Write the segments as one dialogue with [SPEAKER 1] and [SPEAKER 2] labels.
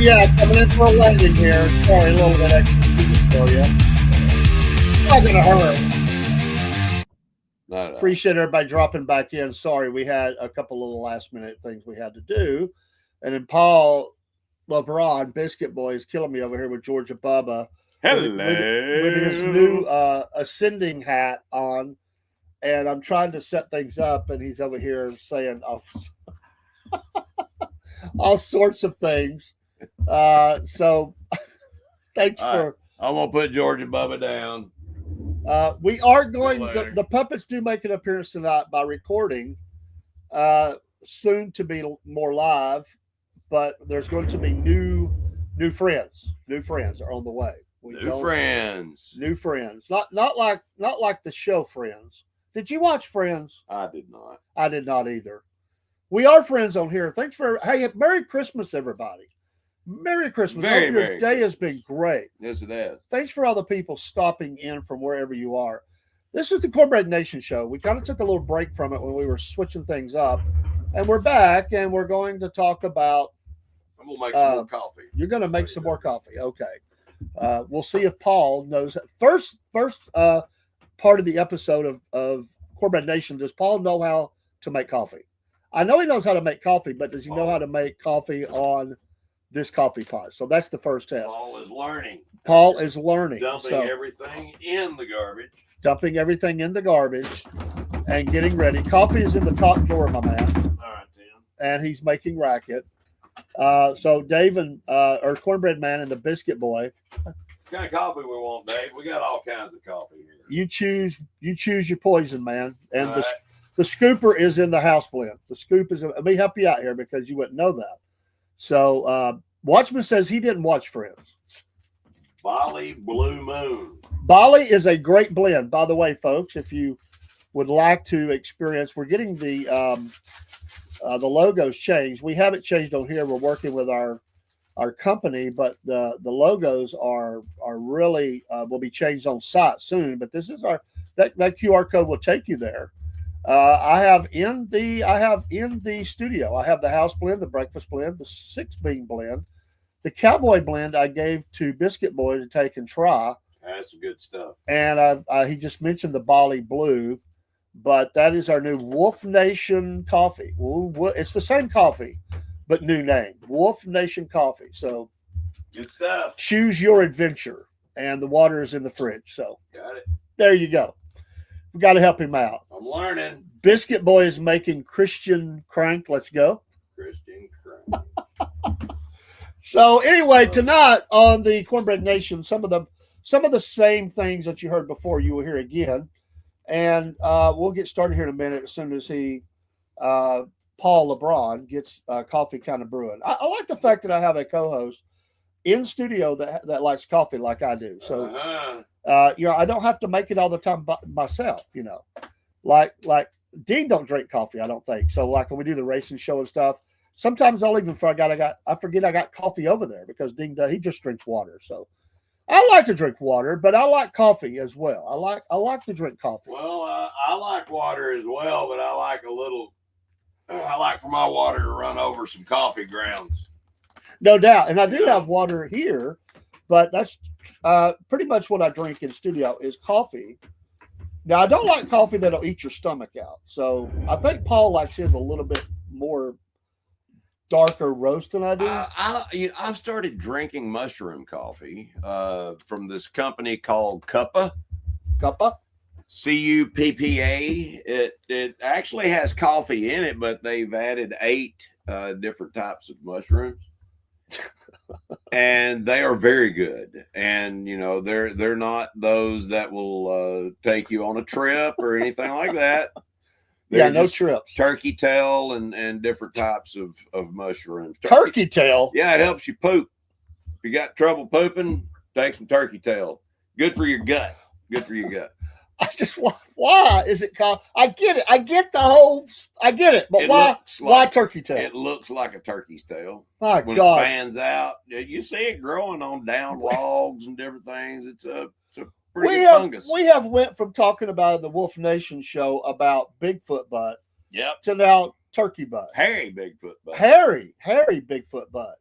[SPEAKER 1] yeah, coming in for a landing here. Sorry, a little bit extra music for you. Not gonna hurt.
[SPEAKER 2] No.
[SPEAKER 1] Appreciate everybody dropping back in. Sorry, we had a couple of last minute things we had to do, and then Paul LeBron, Biscuit Boy, is killing me over here with Georgia Bubba. With his new ascending hat on, and I'm trying to set things up, and he's over here saying all sorts of things. So thanks for.
[SPEAKER 2] I'm gonna put Georgia Bubba down.
[SPEAKER 1] We are going. The puppets do make an appearance tonight by recording. Soon to be more live, but there's going to be new friends. New friends are on the way. New friends. Not like the show Friends. Did you watch Friends?
[SPEAKER 2] I did not.
[SPEAKER 1] I did not either. We are friends on here. Thanks for Merry Christmas, everybody. Merry Christmas. Your day has been great.
[SPEAKER 2] Yes, it has.
[SPEAKER 1] Thanks for all the people stopping in from wherever you are. This is the Cornbread Nation show. We kind of took a little break from it when we were switching things up, and we're back, and we're going to talk about.
[SPEAKER 2] I'm gonna make some more coffee.
[SPEAKER 1] You're going to make some more coffee. Okay. We'll see if Paul knows. First part of the episode of Cornbread Nation. Does Paul know how to make coffee? I know he knows how to make coffee, but does he know how to make coffee on this coffee pot? So that's the first test.
[SPEAKER 2] Paul is learning.
[SPEAKER 1] Dumping
[SPEAKER 2] everything in the garbage.
[SPEAKER 1] Dumping everything in the garbage and getting ready. Coffee is in the top drawer, my man.
[SPEAKER 2] All right, Tim.
[SPEAKER 1] And he's making racket. So Dave and or Cornbread Man and the Biscuit Boy.
[SPEAKER 2] What kind of coffee we want, Dave? We got all kinds of coffee here.
[SPEAKER 1] You choose your poison, man. And the scooper is in the house blend. The scoop is in. Let me help you out here because you wouldn't know that. So Watchman says he didn't watch Friends.
[SPEAKER 2] Bali Blue Moon.
[SPEAKER 1] Bali is a great blend, by the way, folks. If you would like to experience, we're getting the logos changed. We have it changed on here. We're working with our company, but the logos are really will be changed on site soon. But this is that QR code will take you there. I have in the studio. I have the house blend, the breakfast blend, the 6-bean blend, the cowboy blend. I gave to Biscuit Boy to take and try.
[SPEAKER 2] That's some good stuff.
[SPEAKER 1] And he just mentioned the Bali Blue, but that is our new Wolf Nation coffee. It's the same coffee, but new name, Wolf Nation Coffee. So
[SPEAKER 2] good stuff.
[SPEAKER 1] Choose your adventure, and the water is in the fridge. So
[SPEAKER 2] got it.
[SPEAKER 1] There you go. We got to help him out.
[SPEAKER 2] I'm learning.
[SPEAKER 1] Biscuit Boy is making Christian crank. Let's go.
[SPEAKER 2] Christian crank.
[SPEAKER 1] So anyway, tonight on the Cornbread Nation, some of the same things that you heard before, you will hear again. And we'll get started here in a minute as soon as Paul LeBron gets coffee kind of brewing. I like the fact that I have a co-host in studio that likes coffee like I do. So, I don't have to make it all the time by myself, like Dean don't drink coffee, I don't think. So like when we do the racing show and stuff, sometimes I'll even forget I got coffee over there because Dean he just drinks water. So I like to drink water, but I like coffee as well. I like to drink coffee.
[SPEAKER 2] Well, I like water as well, but I like for my water to run over some coffee grounds.
[SPEAKER 1] No doubt. And I do have water here, but that's pretty much what I drink in studio is coffee. Now, I don't like coffee that'll eat your stomach out. So I think Paul likes his a little bit more darker roast than I do.
[SPEAKER 2] I've started drinking mushroom coffee from this company called Cuppa.
[SPEAKER 1] Cuppa?
[SPEAKER 2] Cuppa. It actually has coffee in it, but they've added 8 different types of mushrooms. And they are very good. And they're not those that will take you on a trip or anything like that.
[SPEAKER 1] No trips.
[SPEAKER 2] Turkey tail and different types of mushrooms.
[SPEAKER 1] Turkey tail?
[SPEAKER 2] Yeah, it helps you poop. If you got trouble pooping, take some turkey tail. Good for your gut.
[SPEAKER 1] Why is it called? I get it. I get it. But why turkey tail?
[SPEAKER 2] It looks like a turkey's tail.
[SPEAKER 1] My
[SPEAKER 2] when
[SPEAKER 1] God.
[SPEAKER 2] It fans out. You see it growing on down logs and different things. It's a pretty good fungus.
[SPEAKER 1] We have went from talking about in the Wolf Nation show about Bigfoot butt.
[SPEAKER 2] Yep.
[SPEAKER 1] To now turkey butt.
[SPEAKER 2] Hairy Bigfoot butt.
[SPEAKER 1] Hairy Bigfoot butt.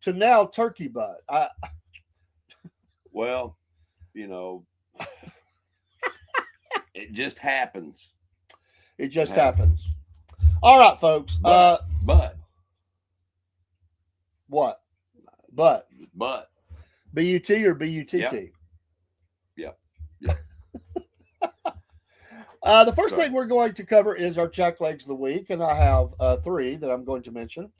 [SPEAKER 1] to now turkey butt.
[SPEAKER 2] Well, it just happens.
[SPEAKER 1] It just happens. All right, folks.
[SPEAKER 2] But
[SPEAKER 1] what? But B-U-T or B-U-T-T?
[SPEAKER 2] Yep.
[SPEAKER 1] The first thing we're going to cover is our Jack Legs of the week, and I have 3 that I'm going to mention.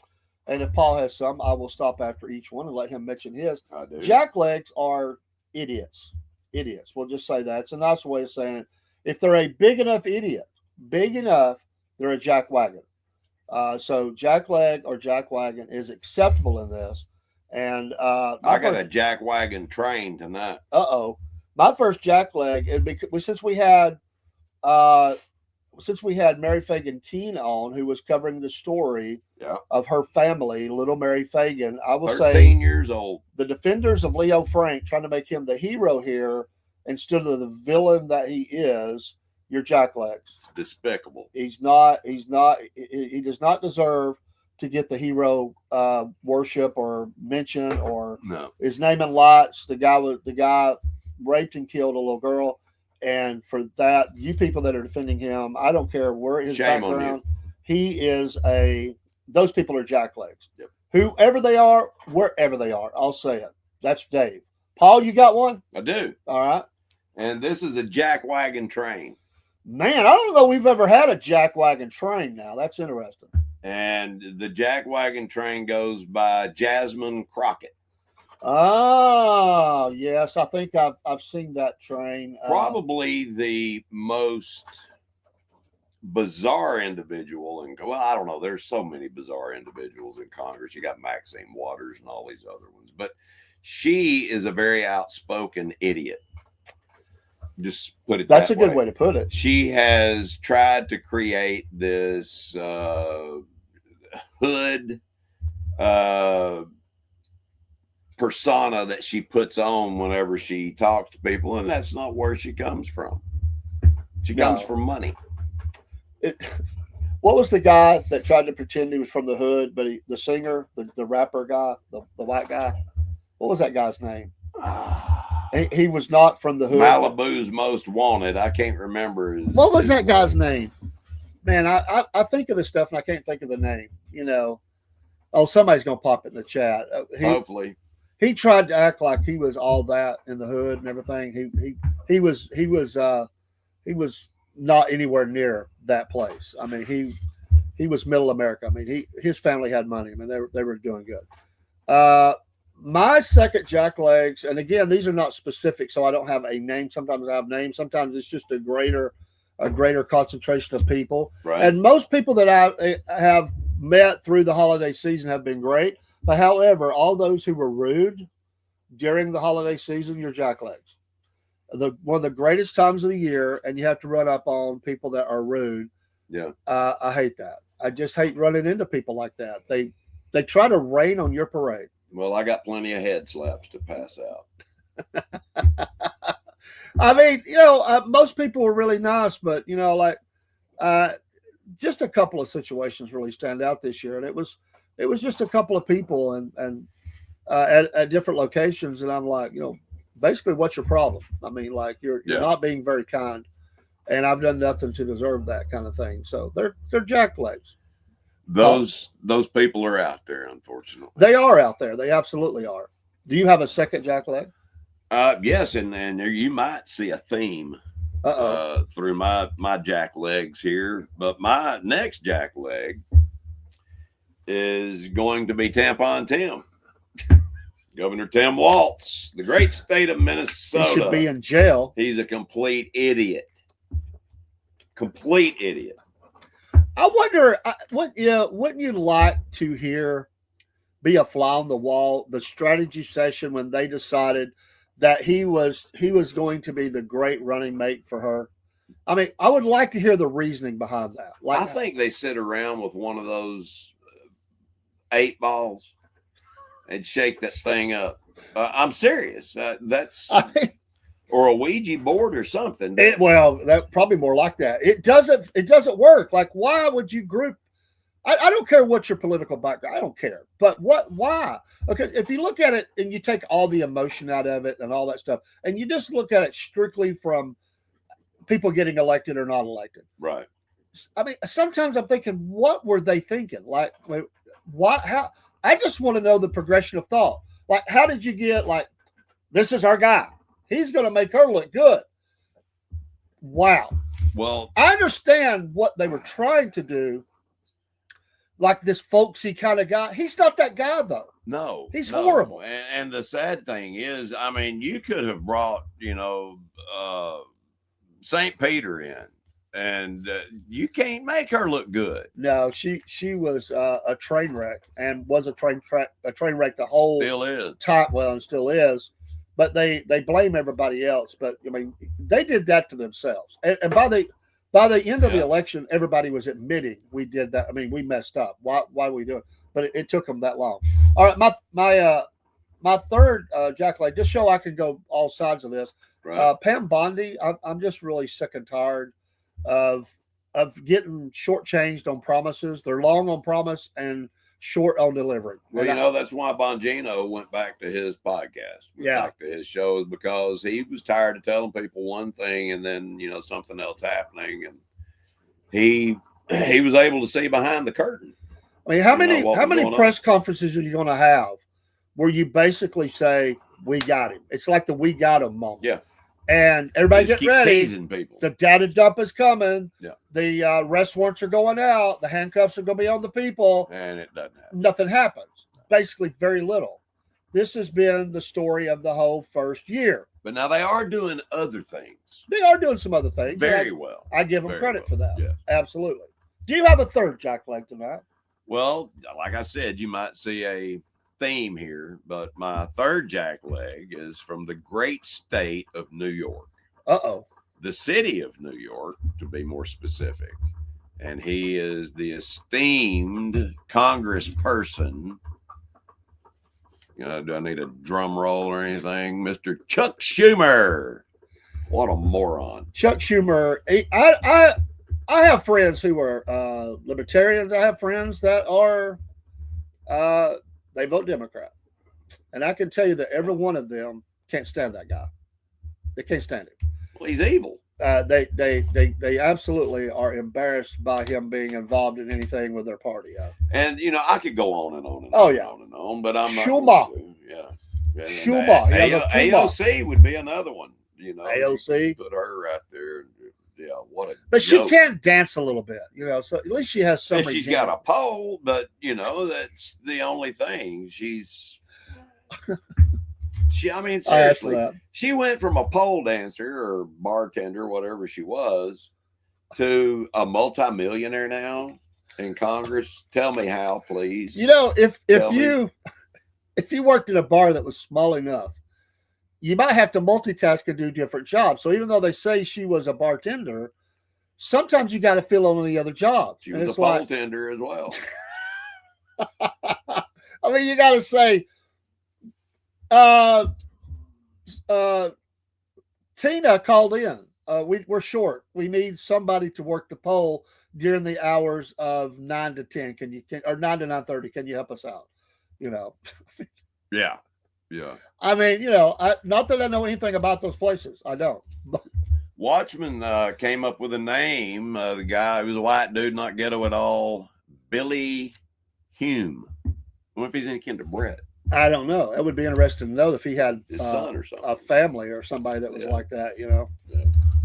[SPEAKER 1] And if Paul has some, I will stop after each one and let him mention his.
[SPEAKER 2] I do.
[SPEAKER 1] Jack Legs are idiots. Idiots. We'll just say that. It's a nice way of saying it. If they're a big enough idiot, they're a jack wagon. So Jack Leg or Jack Wagon is acceptable in this. And
[SPEAKER 2] I got a jack wagon train tonight.
[SPEAKER 1] My first Jack Leg, since we had Mary Fagan Keene on, who was covering the story of her family, little Mary Fagan, I will
[SPEAKER 2] 13 years old.
[SPEAKER 1] The defenders of Leo Frank trying to make him the hero here instead of the villain that he is. Your Jack Legs.
[SPEAKER 2] It's despicable.
[SPEAKER 1] He does not deserve to get the hero worship or mention or his name in lights. The guy raped and killed a little girl, and for that, you people that are defending him, I don't care where his background. He is those people are Jack Legs.
[SPEAKER 2] Yep.
[SPEAKER 1] Whoever they are, wherever they are, I'll say it. That's Dave. Paul, you got one?
[SPEAKER 2] I do.
[SPEAKER 1] All right.
[SPEAKER 2] And this is a jack wagon train.
[SPEAKER 1] Man, I don't know we've ever had a jack wagon train now. That's interesting.
[SPEAKER 2] And the jack wagon train goes by Jasmine Crockett.
[SPEAKER 1] Oh, yes. I think I've seen that train.
[SPEAKER 2] Probably the most bizarre individual. I don't know. There's so many bizarre individuals in Congress. You got Maxine Waters and all these other ones. But she is a very outspoken idiot. Just put it
[SPEAKER 1] That's
[SPEAKER 2] that
[SPEAKER 1] a good way to put it.
[SPEAKER 2] She has tried to create this hood persona that she puts on whenever she talks to people, and that's not where she comes from. She comes from money.
[SPEAKER 1] What was the guy that tried to pretend he was from the hood, but the singer, the rapper guy, the white guy? What was that guy's name? He was not from the hood.
[SPEAKER 2] Malibu's Most Wanted. I can't remember
[SPEAKER 1] what was that guy's name? Man, I think of this stuff and I can't think of the name. Somebody's gonna pop it in the chat.
[SPEAKER 2] Hopefully.
[SPEAKER 1] He tried to act like he was all that in the hood and everything. He was not anywhere near that place. I mean, he was middle America. I mean, his family had money. I mean, they were doing good. My second Jack Legs, and again, these are not specific, so I don't have a name. Sometimes I have names. Sometimes it's just a greater concentration of people.
[SPEAKER 2] Right.
[SPEAKER 1] And most people that I have met through the holiday season have been great. But however, all those who were rude during the holiday season, you're Jack Legs. One of the greatest times of the year, and you have to run up on people that are rude.
[SPEAKER 2] Yeah.
[SPEAKER 1] I hate that. I just hate running into people like that. They try to rain on your parade.
[SPEAKER 2] Well, I got plenty of head slaps to pass out.
[SPEAKER 1] I mean, most people were really nice, but just a couple of situations really stand out this year, and it was just a couple of people and at different locations, and I'm like, basically, what's your problem? I mean, like you're not being very kind, and I've done nothing to deserve that kind of thing. So they're Jack Legs.
[SPEAKER 2] Those people are out there, unfortunately.
[SPEAKER 1] They are out there. They absolutely are. Do you have a second Jack Leg?
[SPEAKER 2] Yes, and you might see a theme through my Jack Legs here. But my next Jack Leg is going to be Tampon Tim. Governor Tim Walz, the great state of Minnesota.
[SPEAKER 1] He should be in jail.
[SPEAKER 2] He's a complete idiot. Complete idiot.
[SPEAKER 1] I wonder, wouldn't you like to be a fly on the wall, the strategy session when they decided that he was going to be the great running mate for her? I mean, I would like to hear the reasoning behind that.
[SPEAKER 2] I think they sit around with one of those 8 balls and shake that thing up. I'm serious. Or a Ouija board or something.
[SPEAKER 1] That probably more like that. It doesn't work. Like, why would you group I don't care what your political background. I don't care. But why? Okay, if you look at it and you take all the emotion out of it and all that stuff, and you just look at it strictly from people getting elected or not elected.
[SPEAKER 2] Right.
[SPEAKER 1] I mean, sometimes I'm thinking, what were they thinking? Like, what? How? I just want to know the progression of thought. Like, how did you get like, this is our guy. He's going to make her look good. Wow.
[SPEAKER 2] Well,
[SPEAKER 1] I understand what they were trying to do. Like this folksy kind of guy. He's not that guy, though.
[SPEAKER 2] no,
[SPEAKER 1] He's
[SPEAKER 2] no.
[SPEAKER 1] horrible.
[SPEAKER 2] And the sad thing is, I mean, you could have brought, St. Peter in, and you can't make her look good.
[SPEAKER 1] No, she was a train wreck and was a train wreck the whole
[SPEAKER 2] Still is.
[SPEAKER 1] time. Well, and still is. But they blame everybody else. But I mean, they did that to themselves. And by the end of the election, everybody was admitting we did that. I mean, we messed up. Why are we doing it? But it took them that long. All right, my third jackleg, just so I can go all sides of this.
[SPEAKER 2] Right.
[SPEAKER 1] Pam Bondi, I'm just really sick and tired of getting shortchanged on promises. They're long on promise and short on delivery.
[SPEAKER 2] Well, that's why Bongino went back to his podcast, back to his shows, because he was tired of telling people one thing and then, something else happening. And he was able to see behind the curtain.
[SPEAKER 1] I mean, how many press conferences are you going to have where you basically say, we got him? It's like the we got him moment.
[SPEAKER 2] Yeah.
[SPEAKER 1] And everybody get ready.
[SPEAKER 2] Teasing people.
[SPEAKER 1] The data dump is coming.
[SPEAKER 2] Yeah.
[SPEAKER 1] The arrest warrants are going out. The handcuffs are going to be on the people.
[SPEAKER 2] And it doesn't happen.
[SPEAKER 1] Nothing happens. Basically, very little. This has been the story of the whole first year.
[SPEAKER 2] But now they are doing other things.
[SPEAKER 1] They are doing some other things.
[SPEAKER 2] Very well.
[SPEAKER 1] I give them credit for that.
[SPEAKER 2] Yeah.
[SPEAKER 1] Absolutely. Do you have a third jackleg tonight?
[SPEAKER 2] Well, like I said, you might see a theme here, but my third jackleg is from the great state of New York. The city of New York, to be more specific. And he is the esteemed congressperson. Do I need a drum roll or anything? Mr. Chuck Schumer. What a moron.
[SPEAKER 1] Chuck Schumer. I have friends who are libertarians. I have friends that are they vote Democrat. And I can tell you that every one of them can't stand that guy. They can't stand him.
[SPEAKER 2] Well, he's evil.
[SPEAKER 1] They absolutely are embarrassed by him being involved in anything with their party.
[SPEAKER 2] And I could go on and on and
[SPEAKER 1] on
[SPEAKER 2] and on, but I'm not.
[SPEAKER 1] Schumer.
[SPEAKER 2] Yeah.
[SPEAKER 1] Schumer.
[SPEAKER 2] AOC would be another one.
[SPEAKER 1] AOC.
[SPEAKER 2] Put her right there. Yeah, what a
[SPEAKER 1] But
[SPEAKER 2] joke.
[SPEAKER 1] she can dance a little bit, so at least she has some.
[SPEAKER 2] If she's got a pole, but that's the only thing. Seriously, she went from a pole dancer or bartender, whatever she was, to a multimillionaire now in Congress. Tell me how, please.
[SPEAKER 1] If you worked in a bar that was small enough, you might have to multitask and do different jobs. So even though they say she was a bartender, sometimes you got to fill on the other jobs.
[SPEAKER 2] She was a pole tender as well.
[SPEAKER 1] I mean, you got to say, Tina called in. We're short. We need somebody to work the pole during the hours of 9 to 10. Or 9 to 9:30? Can you help us out?
[SPEAKER 2] Yeah. Yeah.
[SPEAKER 1] I mean, not that I know anything about those places. I don't.
[SPEAKER 2] Watchman came up with a name. The guy who was a white dude, not ghetto at all, Billy Hume. I wonder if he's any kin to Brett.
[SPEAKER 1] I don't know. It would be interesting to know if he had
[SPEAKER 2] his son or something,
[SPEAKER 1] a family or somebody that was like that, Yeah.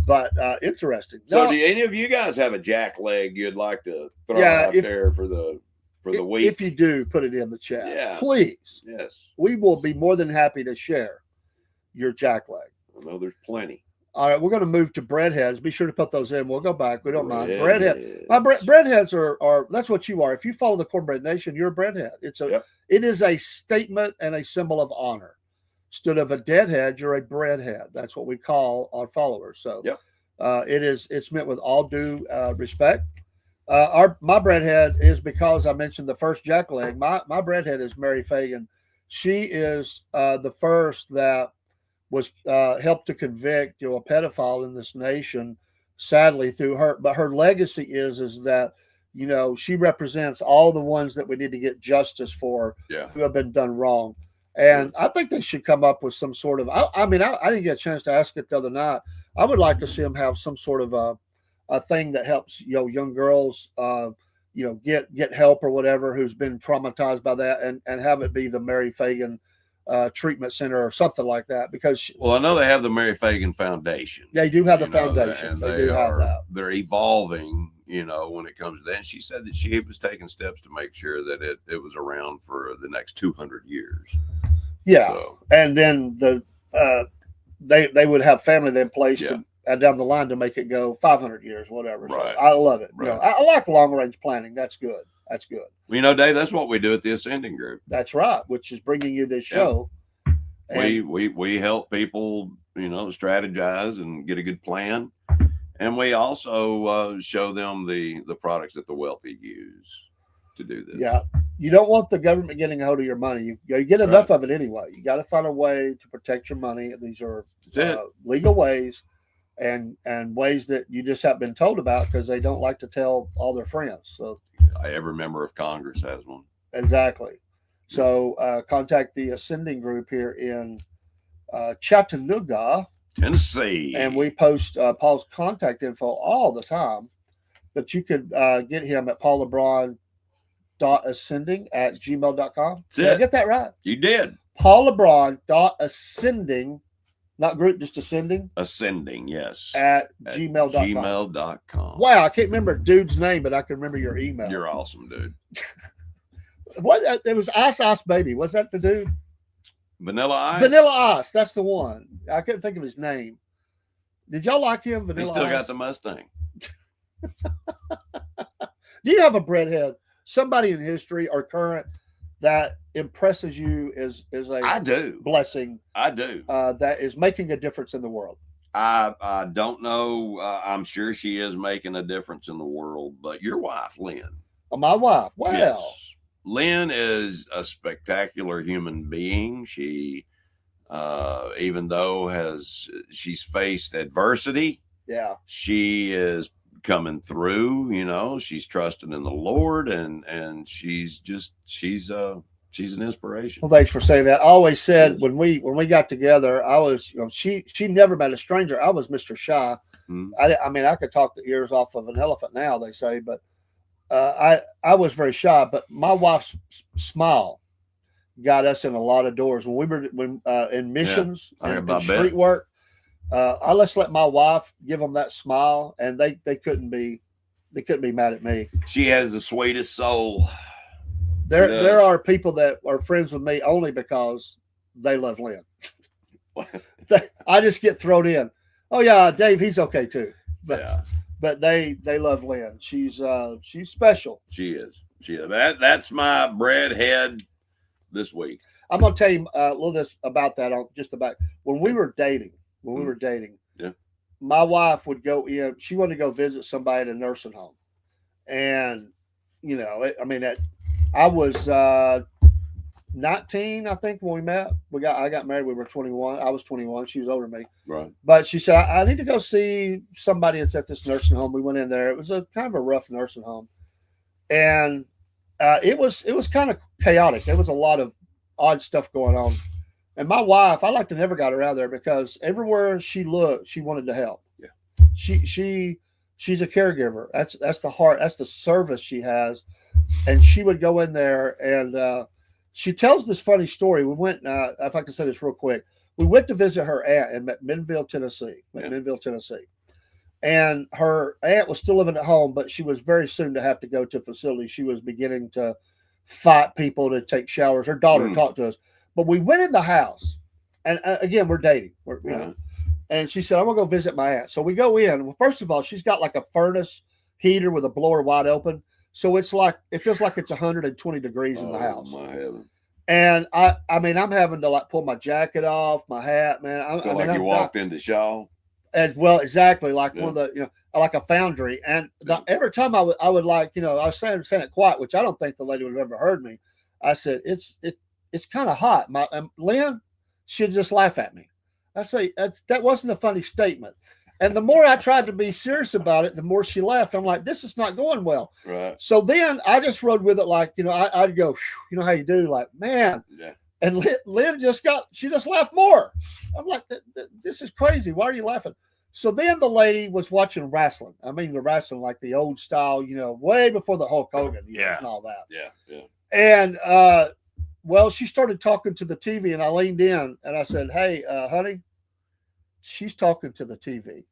[SPEAKER 1] But interesting.
[SPEAKER 2] So, do any of you guys have a jackleg you'd like to throw out there for the week?
[SPEAKER 1] If you do, put it in the chat, please.
[SPEAKER 2] Yes,
[SPEAKER 1] we will be more than happy to share your jackleg.
[SPEAKER 2] I know there's plenty.
[SPEAKER 1] All right, we're going to move to breadheads. Be sure to put those in. We'll go back. We don't mind. Breadhead. Breadheads are that's what you are. If you follow the Cornbread Nation, you're a breadhead. It is a statement and a symbol of honor. Instead of a deadhead, you're a breadhead. That's what we call our followers. So it's meant with all due respect. My breadhead is because I mentioned the first jackleg. My breadhead is Mary Fagan. She is the first that was helped to convict a pedophile in this nation, sadly through her. But her legacy is that She represents all the ones that we need to get justice for
[SPEAKER 2] Yeah.
[SPEAKER 1] who have been done wrong. And I think they should come up with some sort of. I didn't get a chance to ask it the other night. I would like to see them have some sort of a thing that helps young girls get help or whatever who's been traumatized by that, and have it be the Mary Fagan treatment center or something like that. Because
[SPEAKER 2] Well, I know they have the Mary Fagan Foundation.
[SPEAKER 1] they do have the foundation,
[SPEAKER 2] and
[SPEAKER 1] they do have that.
[SPEAKER 2] They're evolving, when it comes to that. And she said that she was taking steps to make sure that it was around for the next 200 years.
[SPEAKER 1] Yeah,
[SPEAKER 2] So,
[SPEAKER 1] and then they would have family then placed down the line to make it go 500 years, whatever.
[SPEAKER 2] Right.
[SPEAKER 1] So I love it.
[SPEAKER 2] Right.
[SPEAKER 1] I like long range planning. That's good. That's good.
[SPEAKER 2] Well, Dave, that's what we do at the Ascending Group.
[SPEAKER 1] That's right. Which is bringing you this show.
[SPEAKER 2] Yeah. We help people, strategize and get a good plan, and we also show them the products that the wealthy use to do this.
[SPEAKER 1] Yeah, you don't want the government getting a hold of your money. You get enough of it anyway. You got to find a way to protect your money. These are legal ways, and ways that you just haven't been told about because they don't like to tell all their friends. So
[SPEAKER 2] every member of Congress has one.
[SPEAKER 1] Exactly. So contact the Ascending Group here in Chattanooga,
[SPEAKER 2] Tennessee,
[SPEAKER 1] and we post Paul's contact info all the time. But you could get him at paullebrun.ascending@gmail.com. Did I get that right?
[SPEAKER 2] You did.
[SPEAKER 1] paullebrun.ascending, not group, just ascending.
[SPEAKER 2] Ascending, yes.
[SPEAKER 1] At gmail.com.
[SPEAKER 2] gmail.com.
[SPEAKER 1] Wow, I can't remember dude's name, but I can remember your email.
[SPEAKER 2] You're awesome, dude.
[SPEAKER 1] What? It was Ice Baby. Was that the dude?
[SPEAKER 2] Vanilla Ice?
[SPEAKER 1] Vanilla Ice. That's the one. I couldn't think of his name. Did y'all like him? Vanilla
[SPEAKER 2] He still
[SPEAKER 1] Ice?
[SPEAKER 2] got the Mustang.
[SPEAKER 1] Do you have a breadhead? Somebody in history or current that impresses you as
[SPEAKER 2] I do.
[SPEAKER 1] blessing?
[SPEAKER 2] I do.
[SPEAKER 1] That is making a difference in the world.
[SPEAKER 2] I don't know. I'm sure she is making a difference in the world, but your wife, Lynn.
[SPEAKER 1] My wife. Well,
[SPEAKER 2] yes. Lynn is a spectacular human being. She, even though she's faced adversity, she is coming through. She's trusting in the Lord, and she's an inspiration.
[SPEAKER 1] Well, thanks for saying that. I always said when we got together, I was she never met a stranger. I was Mr. Shy. Mm-hmm. I could talk the ears off of an elephant now, they say, but I was very shy. But my wife's smile got us in a lot of doors when we were in missions and street work. I let my wife give them that smile, and they couldn't be mad at me.
[SPEAKER 2] She has the sweetest soul.
[SPEAKER 1] There are people that are friends with me only because they love Lynn. I just get thrown in. Oh yeah, Dave, he's okay too. But they love Lynn. She's special.
[SPEAKER 2] She is. That's my breadhead this week.
[SPEAKER 1] I'm gonna tell you a little about that. Just about when we were dating. My wife would go in. She wanted to go visit somebody in a nursing home, and I was 19, I think, when we met. I got married. We were 21. I was 21. She was older than me.
[SPEAKER 2] Right.
[SPEAKER 1] But she said, I need to go see somebody that's at this nursing home. We went in there. It was a kind of a rough nursing home, and it was kind of chaotic. There was a lot of odd stuff going on. And my wife, I like to never got her out there because everywhere she looked, she wanted to help.
[SPEAKER 2] Yeah.
[SPEAKER 1] She's a caregiver. That's the heart. That's the service she has. And she would go in there, and she tells this funny story. We went, if I can say this real quick, we went to visit her aunt in McMinnville, Tennessee. And her aunt was still living at home, but she was very soon to have to go to a facility. She was beginning to fight people to take showers. Her daughter talked to us. But we went in the house, and again, we're dating. And she said, I'm going to go visit my aunt. So we go in. Well, first of all, she's got like a furnace heater with a blower wide open. So it feels like it's 120 degrees in the house.
[SPEAKER 2] My heavens.
[SPEAKER 1] And I'm having to pull my jacket off, my hat, man.
[SPEAKER 2] You walked into Shaw?
[SPEAKER 1] As well, exactly. Like one of the, like a foundry. And every time I would I was saying it quiet, which I don't think the lady would have ever heard me. I said, it's kind of hot. Lynn should just laugh at me. I say that wasn't a funny statement. And the more I tried to be serious about it, the more she left. I'm like, this is not going well.
[SPEAKER 2] Right.
[SPEAKER 1] So then I just rode with it like, I'd go, you know how you do, like, man.
[SPEAKER 2] Yeah.
[SPEAKER 1] And Lynn she just laughed more. I'm like, this is crazy. Why are you laughing? So then the lady was watching wrestling. I mean, the wrestling, like the old style, way before the Hulk Hogan and all that.
[SPEAKER 2] Yeah.
[SPEAKER 1] And, well, she started talking to the TV, and I leaned in and I said, hey, honey, she's talking to the TV.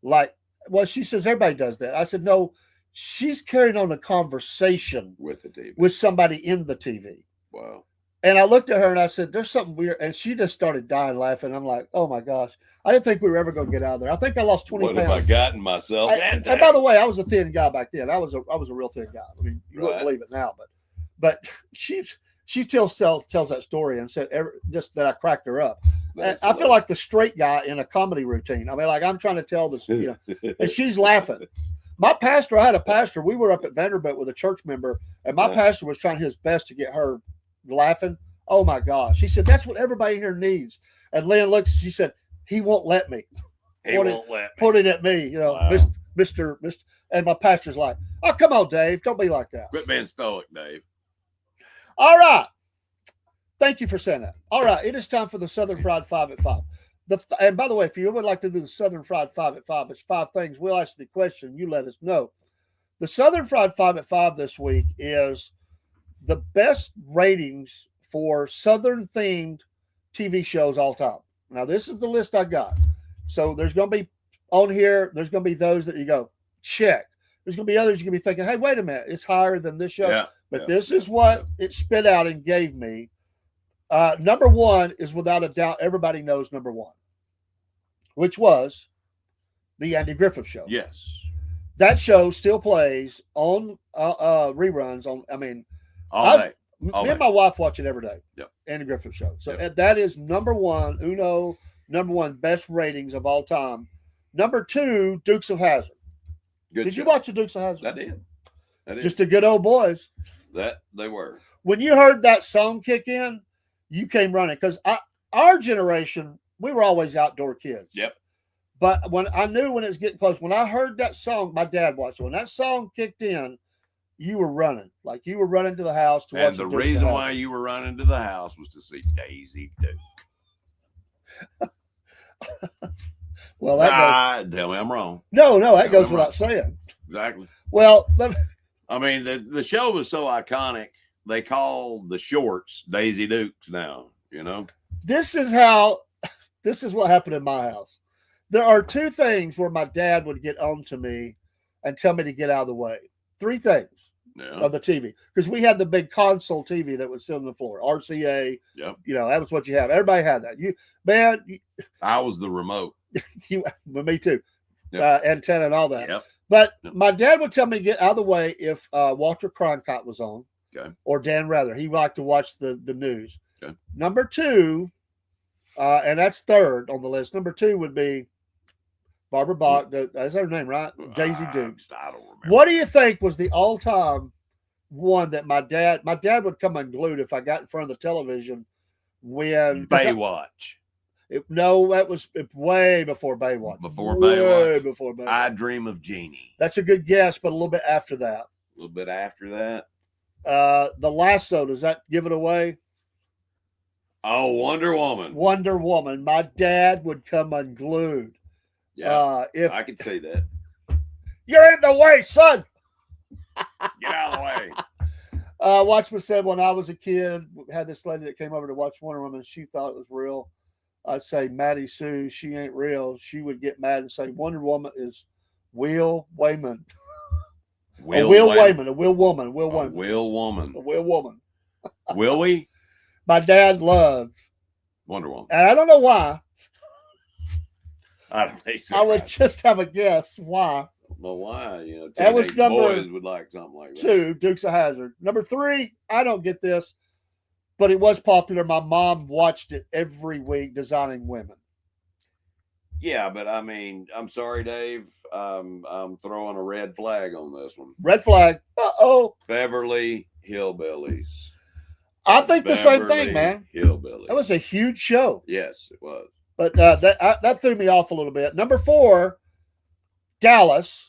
[SPEAKER 1] Like, well, she says, everybody does that. I said, no, she's carrying on a conversation
[SPEAKER 2] with the TV,
[SPEAKER 1] with somebody in the TV.
[SPEAKER 2] Wow.
[SPEAKER 1] And I looked at her and I said, there's something weird. And she just started dying laughing. I'm like, oh my gosh. I didn't think we were ever going to get out of there. I think I lost 20 pounds.
[SPEAKER 2] What have I gotten myself into?
[SPEAKER 1] And by the way, I was a thin guy back then. I was a real thin guy. I mean, you wouldn't believe it now, but she tells that story and said just that I cracked her up. And I feel like the straight guy in a comedy routine. I mean, like I'm trying to tell this, and she's laughing. My pastor, I had a pastor. We were up at Vanderbilt with a church member, and my pastor was trying his best to get her laughing. Oh my gosh. She said, that's what everybody here needs. And Lynn looks, she said, he won't let me. Pointing at me, wow. Mr. And my pastor's like, oh, come on, Dave. Don't be like that.
[SPEAKER 2] Quit being stoic, Dave.
[SPEAKER 1] All right. Thank you for saying that. All right. It is time for the Southern Fried 5 at 5. And by the way, if you would like to do the Southern Fried 5 at 5, it's 5 things. We'll ask the question. You let us know. The Southern Fried 5 at 5 this week is the best ratings for Southern themed TV shows all time. Now, this is the list I got. So there's going to be on here, there's going to be those that you go, check. There's going to be others you're going to be thinking, hey, wait a minute, it's higher than this show. But this is what it spit out and gave me. Number one is without a doubt, everybody knows number one, which was the Andy Griffith Show.
[SPEAKER 2] Yes.
[SPEAKER 1] That show still plays on reruns on, I mean,
[SPEAKER 2] all day.
[SPEAKER 1] Me and my wife watch it every day.
[SPEAKER 2] Yep.
[SPEAKER 1] Andy Griffith Show. So that is number one, number one best ratings of all time. Number two, Dukes of Hazzard. Did you watch the Dukes of Hazzard?
[SPEAKER 2] I did.
[SPEAKER 1] Just the good old boys.
[SPEAKER 2] That they were.
[SPEAKER 1] When you heard that song kick in, you came running because our generation, we were always outdoor kids.
[SPEAKER 2] Yep.
[SPEAKER 1] But when I knew when it was getting close, when I heard that song, my dad watched it. When that song kicked in, you were running. Like you were running to the house to watch.
[SPEAKER 2] And the reason why you were running to the house was to see Daisy Duke.
[SPEAKER 1] Well, that
[SPEAKER 2] tell me I'm wrong.
[SPEAKER 1] No, that goes without saying.
[SPEAKER 2] Exactly.
[SPEAKER 1] Well,
[SPEAKER 2] I mean, the show was so iconic. They call the shorts Daisy Dukes now.
[SPEAKER 1] This is what happened in my house. There are two things where my dad would get on to me and tell me to get out of the way. Three things of the TV. Because we had the big console TV that would sit on the floor. RCA.
[SPEAKER 2] Yep.
[SPEAKER 1] That was what you have. Everybody had that.
[SPEAKER 2] I was the remote.
[SPEAKER 1] Me too. Yep. Antenna and all that.
[SPEAKER 2] Yep.
[SPEAKER 1] But my dad would tell me to get out of the way if Walter Cronkite was on.
[SPEAKER 2] Okay.
[SPEAKER 1] Or Dan Rather. He liked to watch the news.
[SPEAKER 2] Okay.
[SPEAKER 1] Number two, and that's third on the list. Number two would be Barbara Bach. That's her name, right? Daisy Dukes.
[SPEAKER 2] I don't remember.
[SPEAKER 1] What do you think was the all-time one that my dad would come unglued if I got in front of the television when
[SPEAKER 2] Baywatch?
[SPEAKER 1] That was way before Baywatch.
[SPEAKER 2] Way
[SPEAKER 1] before Baywatch.
[SPEAKER 2] I Dream of Jeannie.
[SPEAKER 1] That's a good guess, but a little bit after that.
[SPEAKER 2] A little bit after that.
[SPEAKER 1] The Lasso, does that give it away?
[SPEAKER 2] Oh, Wonder Woman.
[SPEAKER 1] Wonder Woman. My dad would come unglued.
[SPEAKER 2] Yeah, I could see that.
[SPEAKER 1] You're in the way, son.
[SPEAKER 2] Get out of the way.
[SPEAKER 1] Watchman said when I was a kid, had this lady that came over to watch Wonder Woman. She thought it was real. I'd say Maddie Sue, she ain't real. She would get mad and say Wonder Woman is Will Wayman. Will Wayman.
[SPEAKER 2] Will we?
[SPEAKER 1] My dad loved
[SPEAKER 2] Wonder Woman.
[SPEAKER 1] And I don't know why.
[SPEAKER 2] I don't think
[SPEAKER 1] I would just have a guess why.
[SPEAKER 2] Well, why?
[SPEAKER 1] That was number
[SPEAKER 2] boys would like something like that.
[SPEAKER 1] 2, Dukes of Hazzard. Number 3, I don't get this, but it was popular. My mom watched it every week, Designing Women.
[SPEAKER 2] Yeah, but I mean, I'm sorry, Dave. I'm throwing a red flag on this one.
[SPEAKER 1] Red flag.
[SPEAKER 2] Beverly Hillbillies.
[SPEAKER 1] I think the same thing, man.
[SPEAKER 2] Hillbillies.
[SPEAKER 1] That was a huge show.
[SPEAKER 2] Yes, it was.
[SPEAKER 1] But that threw me off a little bit. Number 4, Dallas,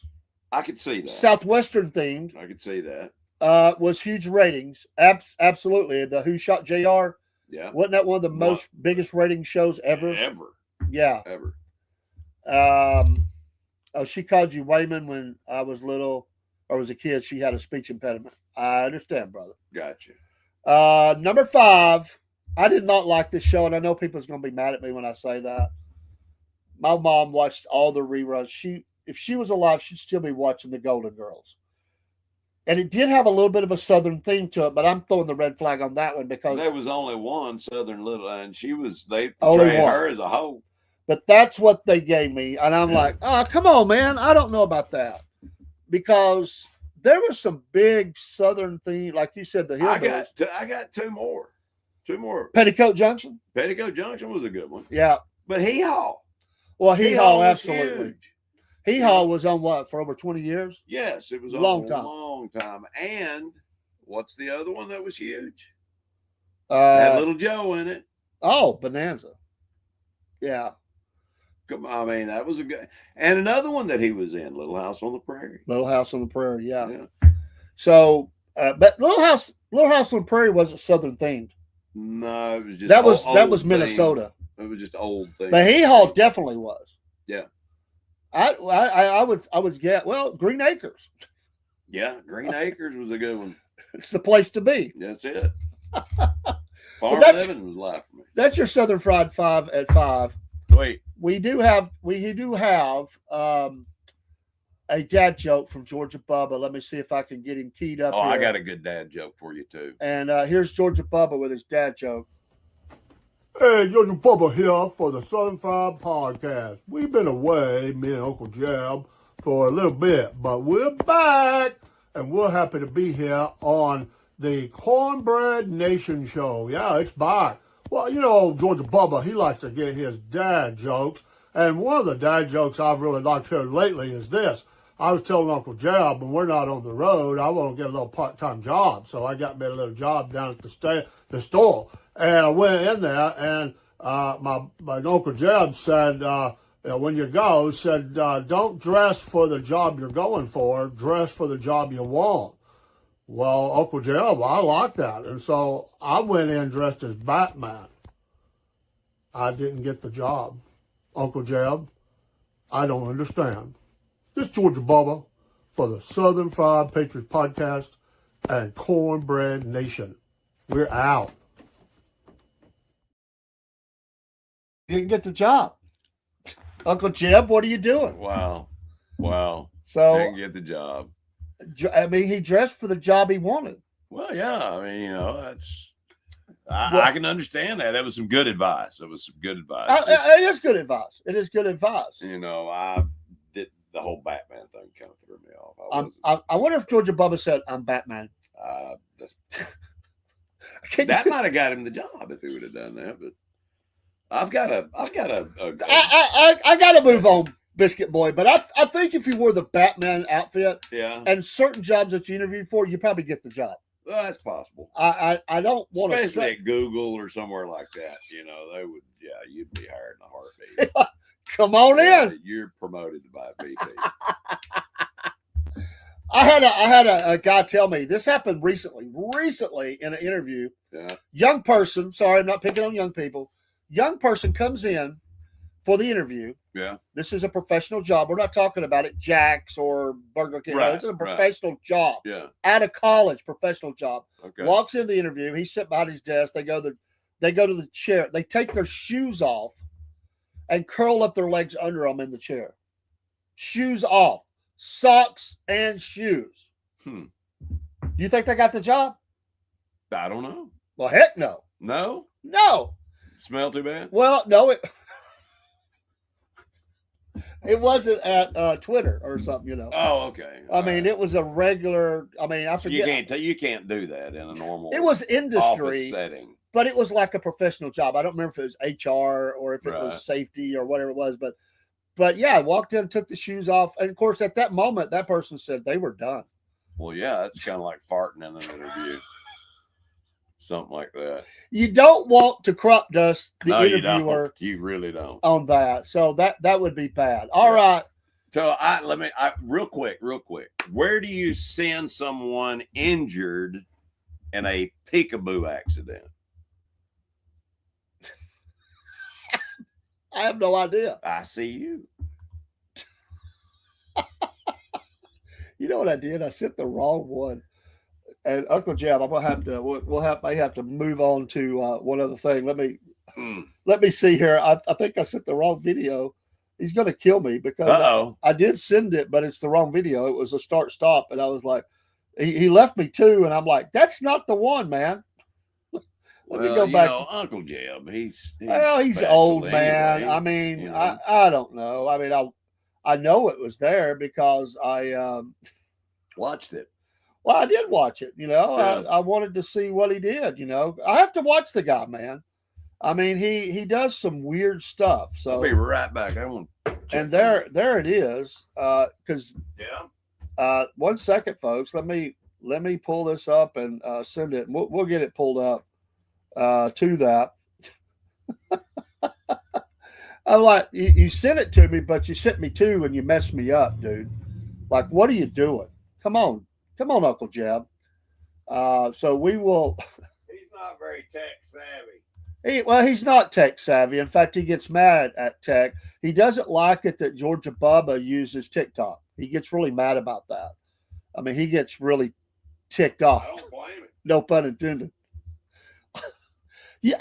[SPEAKER 2] I could see that.
[SPEAKER 1] Southwestern themed,
[SPEAKER 2] I could see that.
[SPEAKER 1] was huge ratings. Absolutely. The Who Shot JR?
[SPEAKER 2] Yeah.
[SPEAKER 1] Wasn't that one of the most biggest rating shows ever?
[SPEAKER 2] Ever.
[SPEAKER 1] Yeah.
[SPEAKER 2] Ever.
[SPEAKER 1] She called you Wayman when I was little or was a kid. She had a speech impediment. I understand, brother.
[SPEAKER 2] Gotcha.
[SPEAKER 1] Number 5, I did not like this show, and I know people's going to be mad at me when I say that. My mom watched all the reruns. If she was alive, she'd still be watching the Golden Girls. And it did have a little bit of a Southern theme to it, but I'm throwing the red flag on that one because
[SPEAKER 2] there was only one Southern little, and they
[SPEAKER 1] only
[SPEAKER 2] portrayed
[SPEAKER 1] one.
[SPEAKER 2] her as a hoe.
[SPEAKER 1] But that's what they gave me, and I'm like, oh, come on, man, I don't know about that because there was some big Southern theme, like you said, the hillbillies.
[SPEAKER 2] I got two more.
[SPEAKER 1] Petticoat Junction.
[SPEAKER 2] Petticoat Junction was a good one.
[SPEAKER 1] Yeah,
[SPEAKER 2] but Hee Haw.
[SPEAKER 1] Well, Hee Haw,
[SPEAKER 2] was
[SPEAKER 1] absolutely.
[SPEAKER 2] Huge.
[SPEAKER 1] Hee Haw was on what for over 20 years?
[SPEAKER 2] Yes, it was a
[SPEAKER 1] long
[SPEAKER 2] time. And what's the other one that was huge?
[SPEAKER 1] Had
[SPEAKER 2] Little Joe in it.
[SPEAKER 1] Oh, Bonanza. Yeah.
[SPEAKER 2] Come on, I mean, that was a good. And another one that he was in, Little House on the Prairie.
[SPEAKER 1] Little House on the Prairie, yeah. So, but Little House on the Prairie wasn't Southern themed.
[SPEAKER 2] No, it was just
[SPEAKER 1] that was Minnesota.
[SPEAKER 2] It was just old thing.
[SPEAKER 1] But Hee Haw definitely was.
[SPEAKER 2] Yeah.
[SPEAKER 1] I would get Green Acres.
[SPEAKER 2] Yeah, Green Acres was a good one.
[SPEAKER 1] It's the place to be.
[SPEAKER 2] That's it. Farm living was life for me.
[SPEAKER 1] That's your Southern Fried 5 at 5.
[SPEAKER 2] Wait.
[SPEAKER 1] We do have a dad joke from Georgia Bubba. Let me see if I can get him keyed up.
[SPEAKER 2] Oh,
[SPEAKER 1] here.
[SPEAKER 2] I got a good dad joke for you too.
[SPEAKER 1] And here's Georgia Bubba with his dad joke. Hey, Georgia Bubba here for the Southern Fried Podcast. We've been away, me and Uncle Jeb, for a little bit, but we're back, and we're happy to be here on the Cornbread Nation show. Yeah, it's back. Well, you know, Georgia Bubba, he likes to get his dad jokes, and one of the dad jokes I've really liked to hear lately is this. I was telling Uncle Jeb, when we're not on the road, I want to get a little part-time job, so I got me a little job down at the store. And I went in there, and my Uncle Jeb said, when you go, don't dress for the job you're going for, dress for the job you want. Well, Uncle Jeb, I like that. And so I went in dressed as Batman. I didn't get the job. Uncle Jeb, I don't understand. This is Georgia Bubba for the Southern Fried Patriots Podcast and Cornbread Nation. We're out. You didn't get the job. Uncle Jeb, what are you doing?
[SPEAKER 2] Wow.
[SPEAKER 1] So
[SPEAKER 2] didn't get the job.
[SPEAKER 1] I mean, he dressed for the job he wanted.
[SPEAKER 2] Well, yeah. I mean, you know, that's. I can understand that. That was some good advice. It is good advice. It is good advice. You know, I did the whole Batman thing kind of threw me off.
[SPEAKER 1] I wonder if Georgia Bubba said, "I'm Batman."
[SPEAKER 2] That might have got him the job if he would have done that. But I got
[SPEAKER 1] to move on, Biscuit Boy. But I think if you wore the Batman outfit, and certain jobs that you interviewed for, you probably get the job.
[SPEAKER 2] Well, that's possible.
[SPEAKER 1] I don't want to
[SPEAKER 2] especially at Google or somewhere like that. You know, they would. Yeah, you'd be hired in a heartbeat.
[SPEAKER 1] Come on in.
[SPEAKER 2] You're promoted by VP.
[SPEAKER 1] I had a guy tell me this happened recently in an interview.
[SPEAKER 2] Yeah.
[SPEAKER 1] Young person. Sorry, I'm not picking on young people. Young person comes in for the interview.
[SPEAKER 2] Yeah.
[SPEAKER 1] This is a professional job. We're not talking about it Jack's or Burger King.
[SPEAKER 2] Right,
[SPEAKER 1] It's a professional job.
[SPEAKER 2] Yeah.
[SPEAKER 1] Out of college, professional job.
[SPEAKER 2] Okay.
[SPEAKER 1] Walks in the interview. He's sitting behind his desk. They go to the chair. They take their shoes off and curl up their legs under them in the chair. Shoes off. Socks and shoes. You think they got the job?
[SPEAKER 2] I don't know.
[SPEAKER 1] Well, heck no.
[SPEAKER 2] No?
[SPEAKER 1] No.
[SPEAKER 2] Smell too bad?
[SPEAKER 1] Well, no, it wasn't at Twitter or something, you know.
[SPEAKER 2] Oh, okay.
[SPEAKER 1] I mean, it was a regular. I mean, I forget.
[SPEAKER 2] You can't do that in a normal.
[SPEAKER 1] It was industry
[SPEAKER 2] office setting,
[SPEAKER 1] but it was like a professional job. I don't remember if it was HR or if it was safety or whatever it was, but yeah, I walked in, took the shoes off, and of course, at that moment, that person said they were done.
[SPEAKER 2] Well, yeah, that's kind of like farting in an interview. something like that.
[SPEAKER 1] You don't want to crop dust the
[SPEAKER 2] No, you
[SPEAKER 1] interviewer
[SPEAKER 2] don't. You really don't.
[SPEAKER 1] on that. So that would be bad. All right.
[SPEAKER 2] So real quick. Where do you send someone injured in a peekaboo accident?
[SPEAKER 1] I have no idea.
[SPEAKER 2] I see you.
[SPEAKER 1] You know what I did? I sent the wrong one. And Uncle Jeb, I'm gonna have to. May have to move on to one other thing. Let me see here. I think I sent the wrong video. He's gonna kill me because I did send it, but it's the wrong video. It was a start stop, and I was like, he left me too, and I'm like, that's not the one, man. Let me go back.
[SPEAKER 2] Uncle Jeb, he's
[SPEAKER 1] old, man.
[SPEAKER 2] Anyway,
[SPEAKER 1] I mean, I don't know. I mean, I know it was there because I
[SPEAKER 2] watched it.
[SPEAKER 1] Well, I did watch it. I wanted to see what he did. I have to watch the guy, man. I mean, he does some weird stuff. So
[SPEAKER 2] I'll be right back.
[SPEAKER 1] And there it is. Because 1 second, folks. Let me pull this up and send it. We'll get it pulled up to that. I'm like, you sent it to me, but you sent me two and you messed me up, dude. Like, what are you doing? Come on, Uncle Jeb. So we will.
[SPEAKER 2] He's not very tech savvy.
[SPEAKER 1] He's not tech savvy. In fact, he gets mad at tech. He doesn't like it that Georgia Bubba uses TikTok. He gets really mad about that. I mean, he gets really ticked off.
[SPEAKER 2] I don't blame him.
[SPEAKER 1] No pun intended. You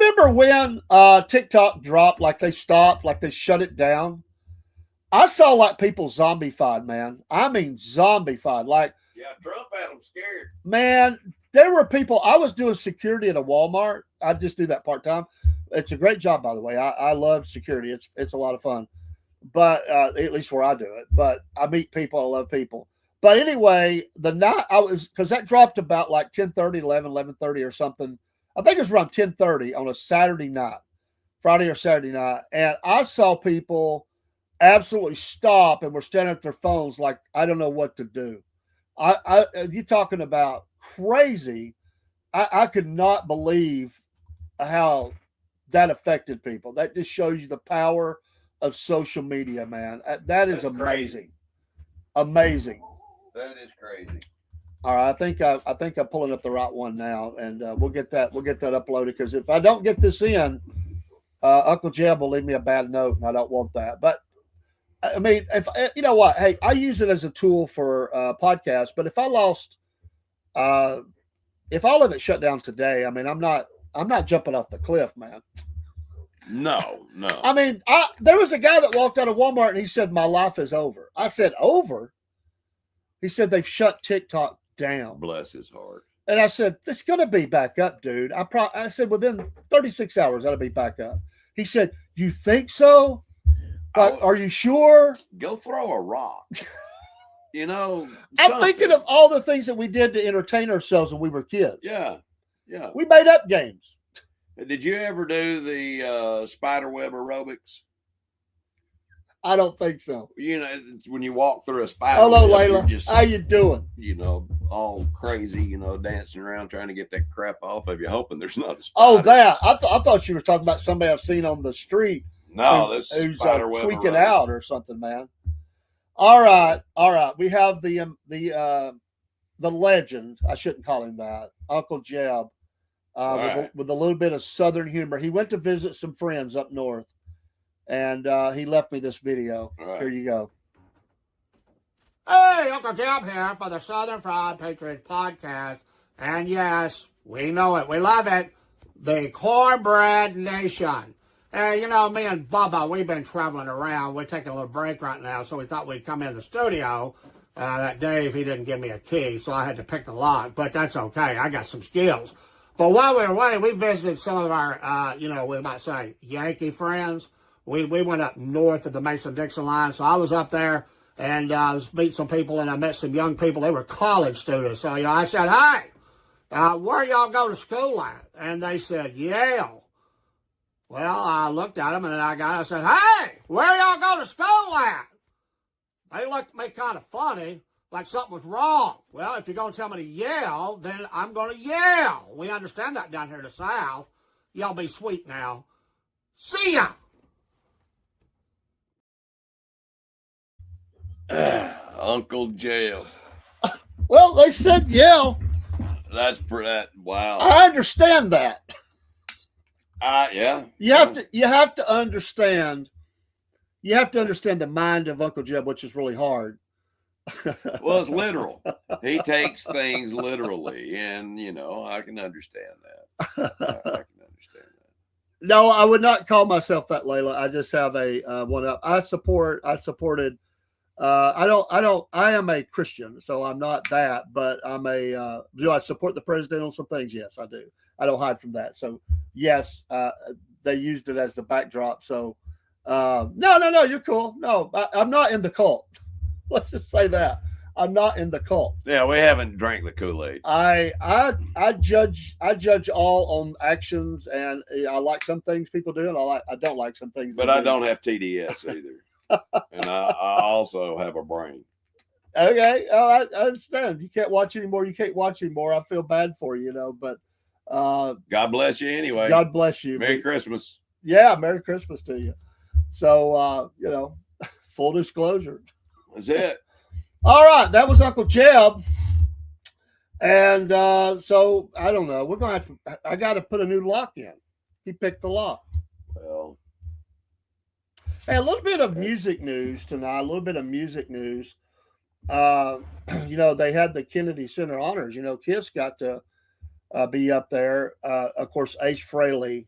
[SPEAKER 1] remember when TikTok dropped, like they stopped, like they shut it down? I saw like people zombified, man. I mean zombified. Like,
[SPEAKER 2] yeah, Trump had them scared.
[SPEAKER 1] Man, there were people. I was doing security at a Walmart. I just do that part time. It's a great job, by the way. I love security. It's a lot of fun. But at least where I do it. But I meet people. I love people. But anyway, the night I was, because that dropped about like 10:30, 11:30 or something. I think it was around 10:30 on a Saturday night, Friday or Saturday night. And I saw people absolutely stop and were standing at their phones like, I don't know what to do. You talking about crazy. I could not believe how that affected people. That just shows you the power of social media, man. That's amazing.
[SPEAKER 2] Crazy.
[SPEAKER 1] Amazing.
[SPEAKER 2] That is crazy.
[SPEAKER 1] All right, I think I'm pulling up the right one now, and we'll get that uploaded, because if I don't get this in, Uncle Jeb will leave me a bad note, and I don't want that. But I mean, if you know what, hey, I use it as a tool for podcasts. But if I lost, if all of it shut down today, I mean, I'm not jumping off the cliff, man.
[SPEAKER 2] No.
[SPEAKER 1] I mean, there was a guy that walked out of Walmart and he said, "My life is over." I said, "Over?" He said, "They've shut TikTok down."
[SPEAKER 2] Bless his heart.
[SPEAKER 1] And I said, "It's going to be back up, dude." I said, "Within 36 hours, that'll be back up." He said, "You think so? Are you sure?"
[SPEAKER 2] Go throw a rock.
[SPEAKER 1] I'm thinking of all the things that we did to entertain ourselves when we were kids.
[SPEAKER 2] Yeah.
[SPEAKER 1] We made up games.
[SPEAKER 2] Did you ever do the spider web aerobics?
[SPEAKER 1] I don't think so.
[SPEAKER 2] When you walk through a spider
[SPEAKER 1] Hello,
[SPEAKER 2] web,
[SPEAKER 1] Layla.
[SPEAKER 2] just,
[SPEAKER 1] how you doing?
[SPEAKER 2] All crazy, dancing around trying to get that crap off of you, hoping there's not a spider.
[SPEAKER 1] Oh, that. I thought you were talking about somebody I've seen on the street.
[SPEAKER 2] No,
[SPEAKER 1] who's
[SPEAKER 2] spider web
[SPEAKER 1] tweaking
[SPEAKER 2] aerobics.
[SPEAKER 1] out or something, man. All right. We have the legend. I shouldn't call him that. Uncle Jeb, with a little bit of Southern humor. He went to visit some friends up north, and he left me this video.
[SPEAKER 2] Right.
[SPEAKER 1] Here you go. Hey, Uncle Jeb here for the Southern Fried Patriots podcast. And yes, we know it. We love it. The Cornbread Nation. Me and Bubba, we've been traveling around. We're taking a little break right now, so we thought we'd come in the studio. That Dave, he didn't give me a key, so I had to pick the lock, but that's okay. I got some skills. But while we were away, we visited some of our, we might say, Yankee friends. We went up north of the Mason-Dixon line, so I was up there, and I was meeting some people, and I met some young people. They were college students. So, I said, "Hey, where y'all go to school at?" And they said, "Yale." Well, I looked at them, and I said, "Hey, where y'all go to school at?" They looked at me kind of funny. like something was wrong. Well, if you're going to tell me to yell, then I'm going to yell. We understand that down here in the South. Y'all be sweet now. See ya!
[SPEAKER 2] Uncle Jeb.
[SPEAKER 1] Well, they said yell.
[SPEAKER 2] That's that. Wow.
[SPEAKER 1] I understand that.
[SPEAKER 2] Yeah.
[SPEAKER 1] You have to understand. You have to understand the mind of Uncle Jeb, which is really hard.
[SPEAKER 2] Well, it's literal. He takes things literally, and I can understand that. I can understand that.
[SPEAKER 1] No, I would not call myself that, Layla. I just have a one up. I supported. I am a Christian, so I'm not that, but I'm do I support the president on some things? Yes, I do. I don't hide from that. So yes, they used it as the backdrop. So no, you're cool. No, I'm not in the cult. Let's just say that. I'm not in the cult.
[SPEAKER 2] Yeah, we haven't drank the Kool-Aid.
[SPEAKER 1] I judge all on actions, and I like some things people do, and I don't like some things.
[SPEAKER 2] But I don't have TDS either, and I also have a brain.
[SPEAKER 1] Okay, I understand. You can't watch anymore. You can't watch anymore. I feel bad for you, but
[SPEAKER 2] God bless you anyway.
[SPEAKER 1] God bless you.
[SPEAKER 2] Merry Christmas.
[SPEAKER 1] Yeah, Merry Christmas to you. So full disclosure.
[SPEAKER 2] That's it.
[SPEAKER 1] All right, that was Uncle Jeb. And so I don't know. We're gonna have to. I got to put a new lock in. He picked the lock.
[SPEAKER 2] Well,
[SPEAKER 1] hey, a little bit of music news tonight. A little bit of music news. They had the Kennedy Center honors. Kiss got to be up there. Of course, Ace Frehley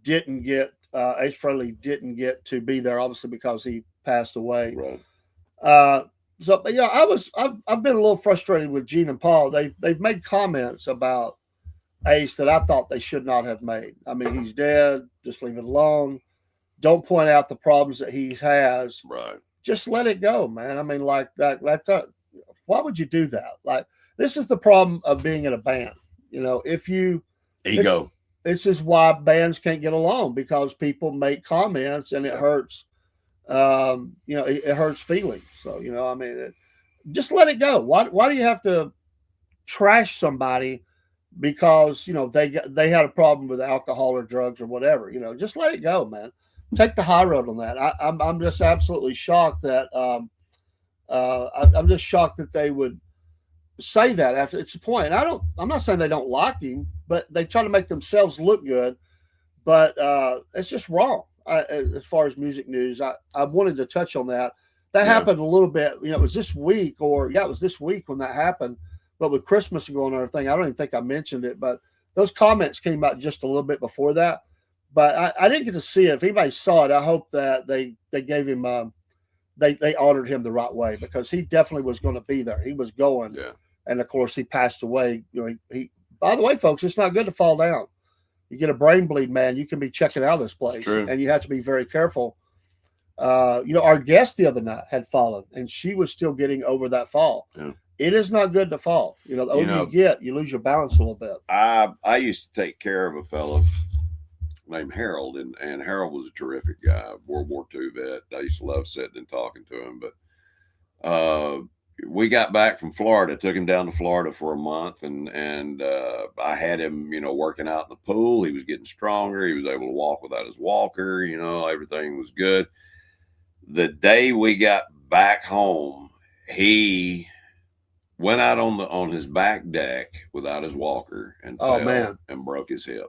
[SPEAKER 1] didn't get to be there, obviously because he passed away.
[SPEAKER 2] right.
[SPEAKER 1] So I've been a little frustrated with Gene and Paul. They've made comments about Ace that I thought they should not have made. I mean, he's dead. Just leave it alone. Don't point out the problems that he has.
[SPEAKER 2] Right.
[SPEAKER 1] Just let it go, man. I mean, like that. Why would you do that? Like, this is the problem of being in a band. If you
[SPEAKER 2] ego.
[SPEAKER 1] This is why bands can't get along, because people make comments and it hurts. It hurts feelings. So, just let it go. Why do you have to trash somebody because, they had a problem with alcohol or drugs or whatever? Just let it go, man. Take the high road on that. I'm just absolutely shocked that, I'm just shocked that they would say that after it's the point. And I'm not saying they don't like him, but they try to make themselves look good, but, it's just wrong. As far as music news, I wanted to touch on that. That happened a little bit. It was this week, it was this week when that happened. But with Christmas going on and everything, I don't even think I mentioned it. But those comments came out just a little bit before that. But I didn't get to see it. If anybody saw it, I hope that they gave him, they honored him the right way, because he definitely was going to be there. He was going, and of course he passed away. He by the way, folks, it's not good to fall down. You get a brain bleed, man, you can be checking out of this place, and you have to be very careful. Our guest the other night had fallen, and she was still getting over that fall.
[SPEAKER 2] Yeah.
[SPEAKER 1] It is not good to fall. The older you get, you lose your balance a little bit.
[SPEAKER 2] I used to take care of a fellow named Harold, and Harold was a terrific guy, World War II vet. I used to love sitting and talking to him, but we got back from Florida, took him down to Florida for a month, and I had him, working out in the pool. He was getting stronger. He was able to walk without his walker. Everything was good. The day we got back home, he went out on his back deck without his walker and fell and broke his hip.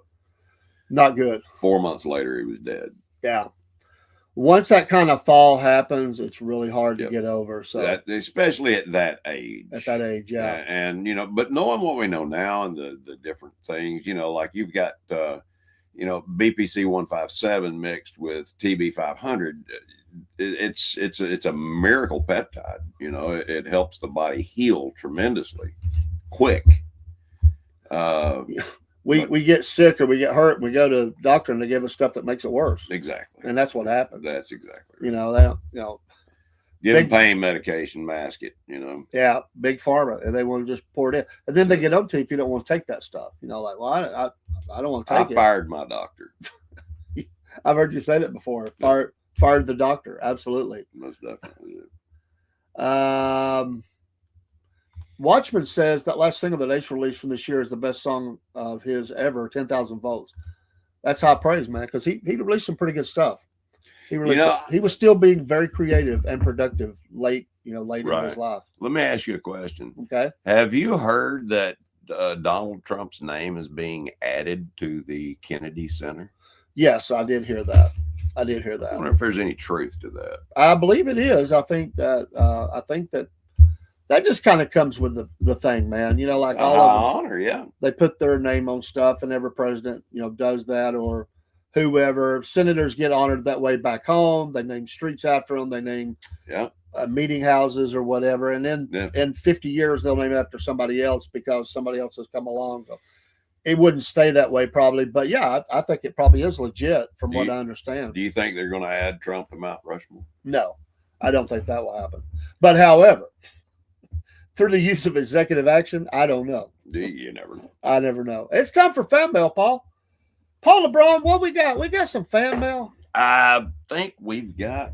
[SPEAKER 1] Not good.
[SPEAKER 2] 4 months later, he was dead.
[SPEAKER 1] Yeah. Once that kind of fall happens, it's really hard to get over. So
[SPEAKER 2] especially at that age.
[SPEAKER 1] At that age, yeah.
[SPEAKER 2] And but knowing what we know now and the different things, like you've got BPC 157 mixed with TB 500. It's a miracle peptide. It helps the body heal tremendously quick.
[SPEAKER 1] We get sick or we get hurt, and we go to the doctor and they give us stuff that makes it worse.
[SPEAKER 2] Exactly.
[SPEAKER 1] And that's what happens.
[SPEAKER 2] That's exactly
[SPEAKER 1] right. They don't,
[SPEAKER 2] give pain medication, mask it,
[SPEAKER 1] Yeah, big pharma, and they want to just pour it in. And then they get up to you if you don't want to take that stuff. Like, well, I don't want to take it.
[SPEAKER 2] I fired my doctor.
[SPEAKER 1] I've heard you say that before. Fired the doctor. Absolutely.
[SPEAKER 2] Most definitely.
[SPEAKER 1] Watchman says that last single that Ace released from this year is the best song of his ever, 10,000 Volts. That's high praise, man, because he released some pretty good stuff. He really he was still being very creative and productive late in his life.
[SPEAKER 2] Let me ask you a question.
[SPEAKER 1] Okay.
[SPEAKER 2] Have you heard that Donald Trump's name is being added to the Kennedy Center?
[SPEAKER 1] Yes, I did hear that. I
[SPEAKER 2] wonder if there's any truth to that.
[SPEAKER 1] I believe it is. I think that that just kind of comes with the thing, man. Like all of them,
[SPEAKER 2] honor, yeah.
[SPEAKER 1] They put their name on stuff, and every president, does that, or whoever. Senators get honored that way back home. They name streets after them. They name meeting houses or whatever, and then in 50 years they'll name it after somebody else because somebody else has come along. So it wouldn't stay that way probably, but yeah, I think it probably is legit from what I understand.
[SPEAKER 2] Do you think they're going to add Trump to Mount Rushmore?
[SPEAKER 1] No, I don't think that will happen. But however, through the use of executive action, I don't know.
[SPEAKER 2] You never know.
[SPEAKER 1] I never know. It's time for fan mail, Paul. Paul LeBron, what we got? We got some fan mail.
[SPEAKER 2] I think we've got.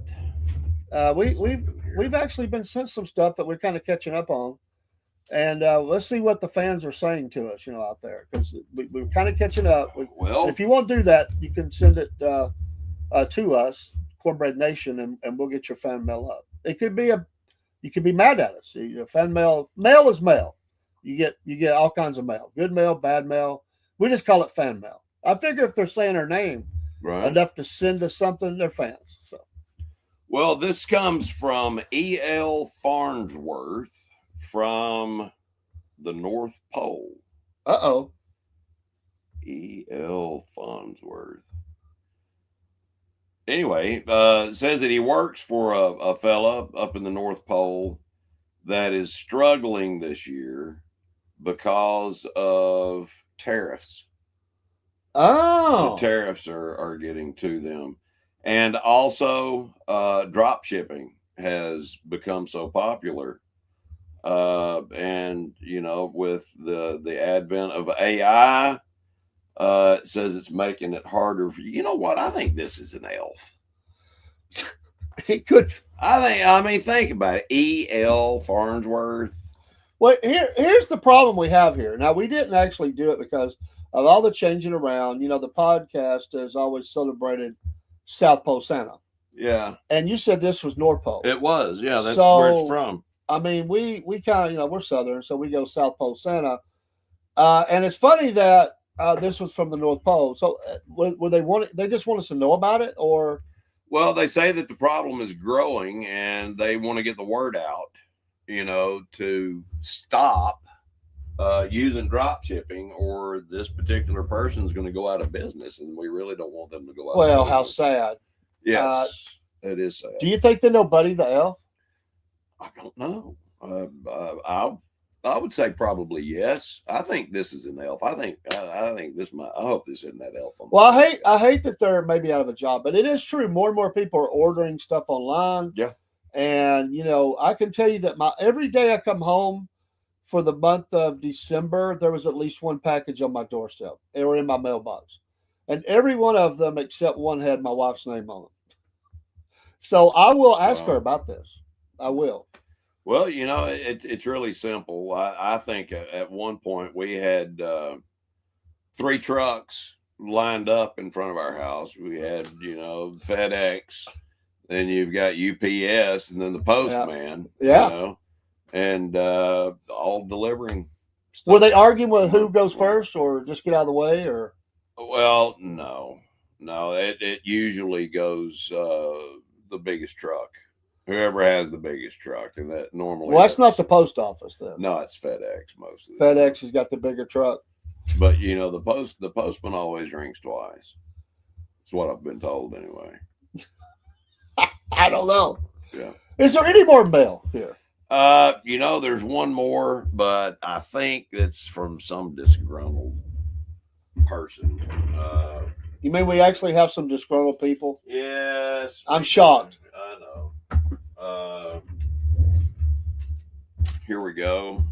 [SPEAKER 1] We've actually been sent some stuff that we're kind of catching up on, and let's see what the fans are saying to us, out there, because we're kind of catching up.
[SPEAKER 2] Well,
[SPEAKER 1] if you want to do that, you can send it to us, Cornbread Nation, and we'll get your fan mail up. It could be you could be mad at us. Fan mail is mail. You get all kinds of mail, good mail, bad mail. We just call it fan mail. I figure if they're saying our name enough to send us something, they're fans. So,
[SPEAKER 2] well, this comes from E.L. Farnsworth from the North Pole. E.L. Farnsworth. Anyway, says that he works for a fella up in the North Pole that is struggling this year because of tariffs.
[SPEAKER 1] The
[SPEAKER 2] tariffs are getting to them. And also drop shipping has become so popular. And, with the advent of AI, it says it's making it harder for you. You know what? I think this is an elf.
[SPEAKER 1] It could.
[SPEAKER 2] Think about it. E.L. Farnsworth.
[SPEAKER 1] Well, here's the problem we have here. Now, we didn't actually do it because of all the changing around. The podcast has always celebrated South Pole Santa.
[SPEAKER 2] Yeah.
[SPEAKER 1] And you said this was North Pole.
[SPEAKER 2] It was. Yeah, that's where it's from.
[SPEAKER 1] We kind of, we're Southern, so we go South Pole Santa. And it's funny that this was from the North Pole. So were they just want us to know about it, or?
[SPEAKER 2] Well, they say that the problem is growing and they want to get the word out, to stop using drop shipping, or this particular person is going to go out of business, and we really don't want them to go out.
[SPEAKER 1] Well, how sad.
[SPEAKER 2] Yes, it is sad.
[SPEAKER 1] Do you think they know Buddy the Elf?
[SPEAKER 2] I don't know. I would say probably yes. I think this is an elf. I think this might. I hope this isn't that elf.
[SPEAKER 1] Well, I hate that they're maybe out of a job, but it is true. More and more people are ordering stuff online.
[SPEAKER 2] Yeah.
[SPEAKER 1] And I can tell you that every day I come home for the month of December, there was at least one package on my doorstep or in my mailbox, and every one of them except one had my wife's name on it. So I will ask her about this. I will.
[SPEAKER 2] Well, it's really simple. I think at one point we had 3 trucks lined up in front of our house. We had, FedEx, then you've got UPS, and then the postman.
[SPEAKER 1] Yeah.
[SPEAKER 2] And all delivering stuff.
[SPEAKER 1] Were they arguing with who goes first, or just get out of the way, or?
[SPEAKER 2] Well, no. It usually goes the biggest truck. Whoever has the biggest truck, and that normally.
[SPEAKER 1] Well, that's not the post office then.
[SPEAKER 2] No, it's FedEx most of the
[SPEAKER 1] FedEx has got the bigger truck.
[SPEAKER 2] But the postman always rings twice. That's what I've been told anyway.
[SPEAKER 1] I don't know.
[SPEAKER 2] Yeah.
[SPEAKER 1] Is there any more mail here?
[SPEAKER 2] There's one more, but I think it's from some disgruntled person.
[SPEAKER 1] You mean we actually have some disgruntled people?
[SPEAKER 2] Yes.
[SPEAKER 1] I'm shocked.
[SPEAKER 2] I know. Here we go.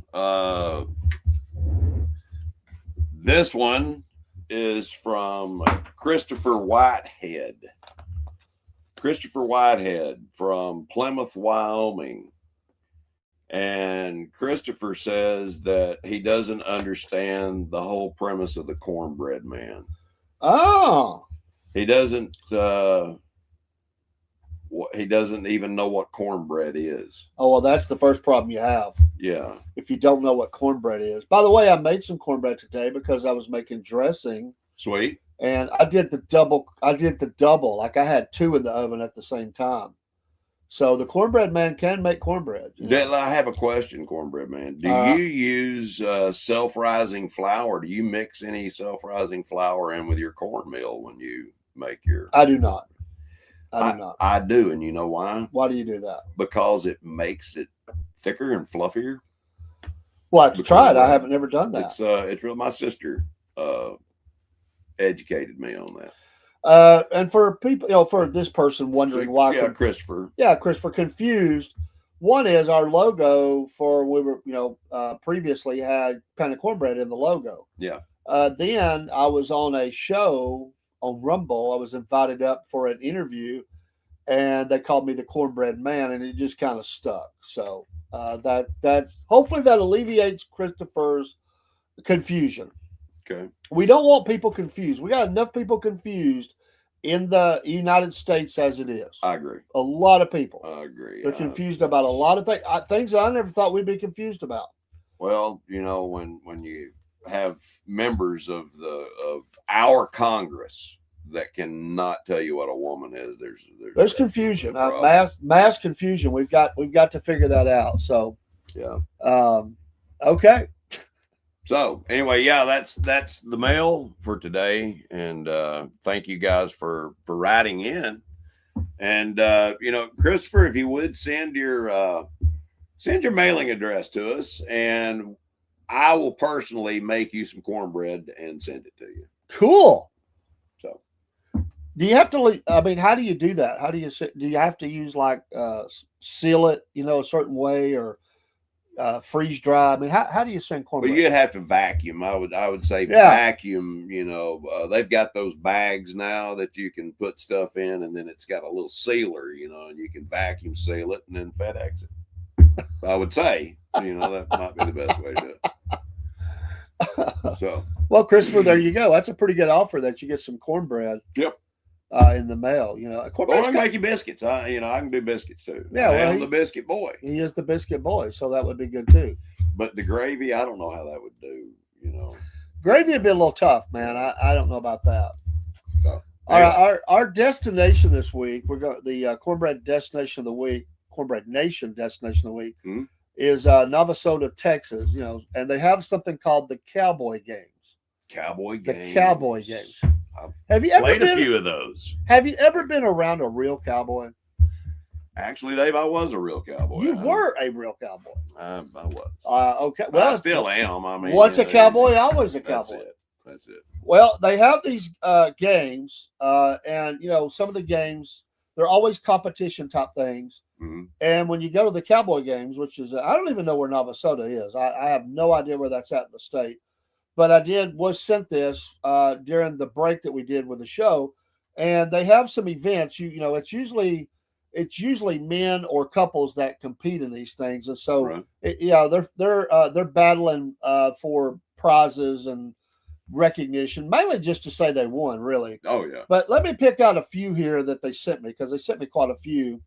[SPEAKER 2] This one is from Christopher Whitehead. Christopher Whitehead from Plymouth, Wyoming. And Christopher says that he doesn't understand the whole premise of the Cornbread Man.
[SPEAKER 1] Oh,
[SPEAKER 2] He doesn't. He doesn't even know what cornbread is.
[SPEAKER 1] oh well, that's the first problem you have.
[SPEAKER 2] Yeah.
[SPEAKER 1] If you don't know what cornbread is. By the way, I made some cornbread today because I was making dressing,
[SPEAKER 2] Sweet.
[SPEAKER 1] and I did the double. Like I had two in the oven at the same time. So the Cornbread Man can make cornbread.
[SPEAKER 2] I have a question, Cornbread Man. Do you use self-rising flour? Do you mix any self-rising flour in with your cornmeal when you make your?
[SPEAKER 1] I do not. I do not.
[SPEAKER 2] I do, and you know why?
[SPEAKER 1] Why do you do that?
[SPEAKER 2] Because it makes it thicker and fluffier.
[SPEAKER 1] Well, I have to try it. I haven't never done that.
[SPEAKER 2] It's real. My sister educated me on that.
[SPEAKER 1] And for people, for this person wondering why,
[SPEAKER 2] Christopher.
[SPEAKER 1] Yeah, Christopher, confused. One is our logo for we were, previously had kind of cornbread in the logo.
[SPEAKER 2] Yeah.
[SPEAKER 1] Then I was on a show on Rumble. I was invited up for an interview, and they called me the Cornbread Man, and it just kind of stuck. So that's hopefully that alleviates Christopher's confusion.
[SPEAKER 2] Okay.
[SPEAKER 1] We don't want people confused. We got enough people confused in the United States as it is.
[SPEAKER 2] I agree.
[SPEAKER 1] A lot of people.
[SPEAKER 2] I agree.
[SPEAKER 1] They're confused about a lot of things that I never thought we'd be confused about.
[SPEAKER 2] Well, when you have members of our Congress that cannot tell you what a woman is, there's confusion.
[SPEAKER 1] Mass confusion. We've got to figure that out. So
[SPEAKER 2] yeah.
[SPEAKER 1] Okay.
[SPEAKER 2] So anyway, yeah, that's the mail for today, and thank you guys for writing in. And Christopher, if you would send your mailing address to us, and I will personally make you some cornbread and send it to you.
[SPEAKER 1] Cool.
[SPEAKER 2] So,
[SPEAKER 1] do you have to? I mean, how do you do that? Do you have to use seal it, a certain way, or freeze dry? I mean, how do you send cornbread?
[SPEAKER 2] Well, you'd have to vacuum. I would say vacuum. They've got those bags now that you can put stuff in, and then it's got a little sealer, and you can vacuum seal it and then FedEx it. I would say, that might be the best way to do it. So,
[SPEAKER 1] well, Christopher, there you go. That's a pretty good offer that you get some cornbread.
[SPEAKER 2] Yep.
[SPEAKER 1] In the mail,
[SPEAKER 2] I can make you biscuits. I can do biscuits too.
[SPEAKER 1] Yeah,
[SPEAKER 2] I'm the biscuit boy.
[SPEAKER 1] He is the biscuit boy, so that would be good too.
[SPEAKER 2] But the gravy, I don't know how that would do.
[SPEAKER 1] Gravy would be a little tough, man. I don't know about that.
[SPEAKER 2] So,
[SPEAKER 1] all right, our destination this week, we're going the Cornbread destination of the week, Cornbread Nation destination of the week is Navasota, Texas. And they have something called the Cowboy Games. The Cowboy Games. Have you ever
[SPEAKER 2] played a few of those?
[SPEAKER 1] Have you ever been around a real cowboy?
[SPEAKER 2] Actually, Dave, I was a real cowboy.
[SPEAKER 1] You were a real cowboy.
[SPEAKER 2] I was.
[SPEAKER 1] Okay. Well,
[SPEAKER 2] I still am. I mean,
[SPEAKER 1] once a cowboy, always a cowboy.
[SPEAKER 2] That's it.
[SPEAKER 1] Well, they have these games, and some of the games, they're always competition type things.
[SPEAKER 2] Mm-hmm.
[SPEAKER 1] And when you go to the Cowboy Games, which is, I don't even know where Navasota is. I have no idea where that's at in the state. But I was sent this during the break that we did with the show, and they have some events. It's usually men or couples that compete in these things, and so
[SPEAKER 2] right.
[SPEAKER 1] they're battling for prizes and recognition, mainly just to say they won, really.
[SPEAKER 2] Oh yeah.
[SPEAKER 1] But let me pick out a few here that they sent me, because they sent me quite a few.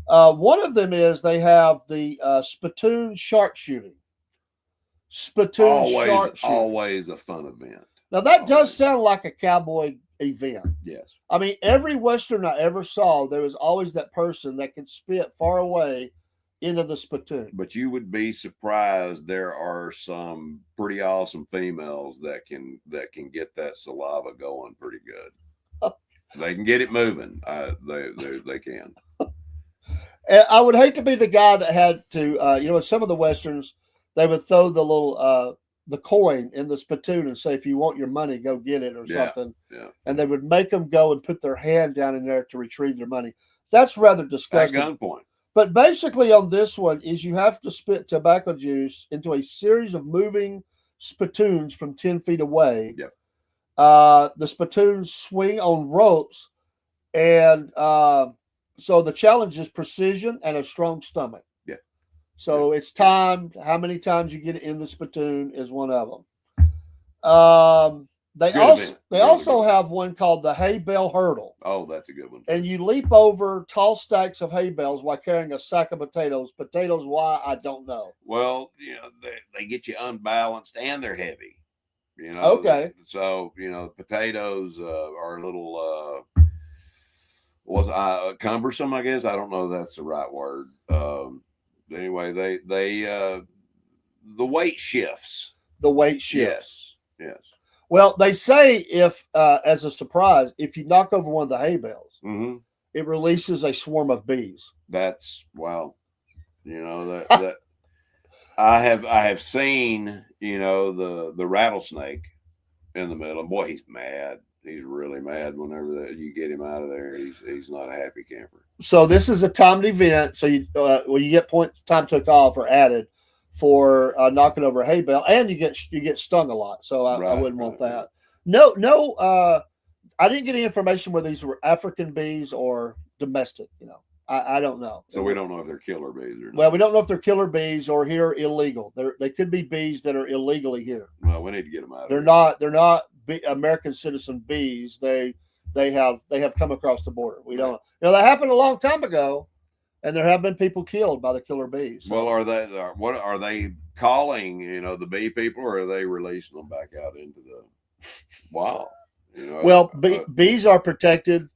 [SPEAKER 1] One of them is they have the spittoon sharpshooting.
[SPEAKER 2] Always a fun event.
[SPEAKER 1] Now that does sound like a cowboy event.
[SPEAKER 2] Yes.
[SPEAKER 1] I mean, every Western I ever saw, there was always that person that could spit far away into the spittoon.
[SPEAKER 2] But you would be surprised. There are some pretty awesome females that can get that saliva going pretty good. They can get it moving. They can.
[SPEAKER 1] And I would hate to be the guy that had to, in some of the Westerns, they would throw the little the coin in the spittoon and say, if you want your money, go get it or something.
[SPEAKER 2] Yeah.
[SPEAKER 1] And they would make them go and put their hand down in there to retrieve their money. That's rather disgusting.
[SPEAKER 2] At gunpoint.
[SPEAKER 1] But basically on this one is you have to spit tobacco juice into a series of moving spittoons from 10 feet away.
[SPEAKER 2] Yep.
[SPEAKER 1] The spittoons swing on ropes. And so the challenge is precision and a strong stomach.
[SPEAKER 2] Yeah.
[SPEAKER 1] So it's timed. How many times you get it in the spittoon is one of them. They also have one called the hay bale hurdle.
[SPEAKER 2] Oh, that's a good one.
[SPEAKER 1] And you leap over tall stacks of hay bales while carrying a sack of potatoes. Potatoes, why? I don't know.
[SPEAKER 2] Well, they get you unbalanced and they're heavy.
[SPEAKER 1] Okay.
[SPEAKER 2] So potatoes are a little cumbersome, I guess. I don't know if that's the right word. Anyway, they the weight shifts.
[SPEAKER 1] The weight shifts.
[SPEAKER 2] Yes.
[SPEAKER 1] Well, they say if, as a surprise, if you knock over one of the hay bales,
[SPEAKER 2] mm-hmm.
[SPEAKER 1] it releases a swarm of bees.
[SPEAKER 2] That's wow. That I have seen, the rattlesnake in the middle, and boy, he's mad. He's really mad whenever you get him out of there. He's not a happy camper.
[SPEAKER 1] So this is a timed event. So you get time took off or added for knocking over a hay bale, and you get stung a lot. So I wouldn't want that. No. I didn't get any information whether these were African bees or domestic. I don't know.
[SPEAKER 2] So we don't know if they're killer bees or not.
[SPEAKER 1] Well, we don't know if they're killer bees or here illegal. They could be bees that are illegally here.
[SPEAKER 2] Well, we need to get them out.
[SPEAKER 1] They're not American citizen bees. They have come across the border. We don't. That happened a long time ago, and there have been people killed by the killer bees. So.
[SPEAKER 2] Well, what are they calling? The bee people, or are they releasing them back out into the wild?
[SPEAKER 1] Well, bees are protected.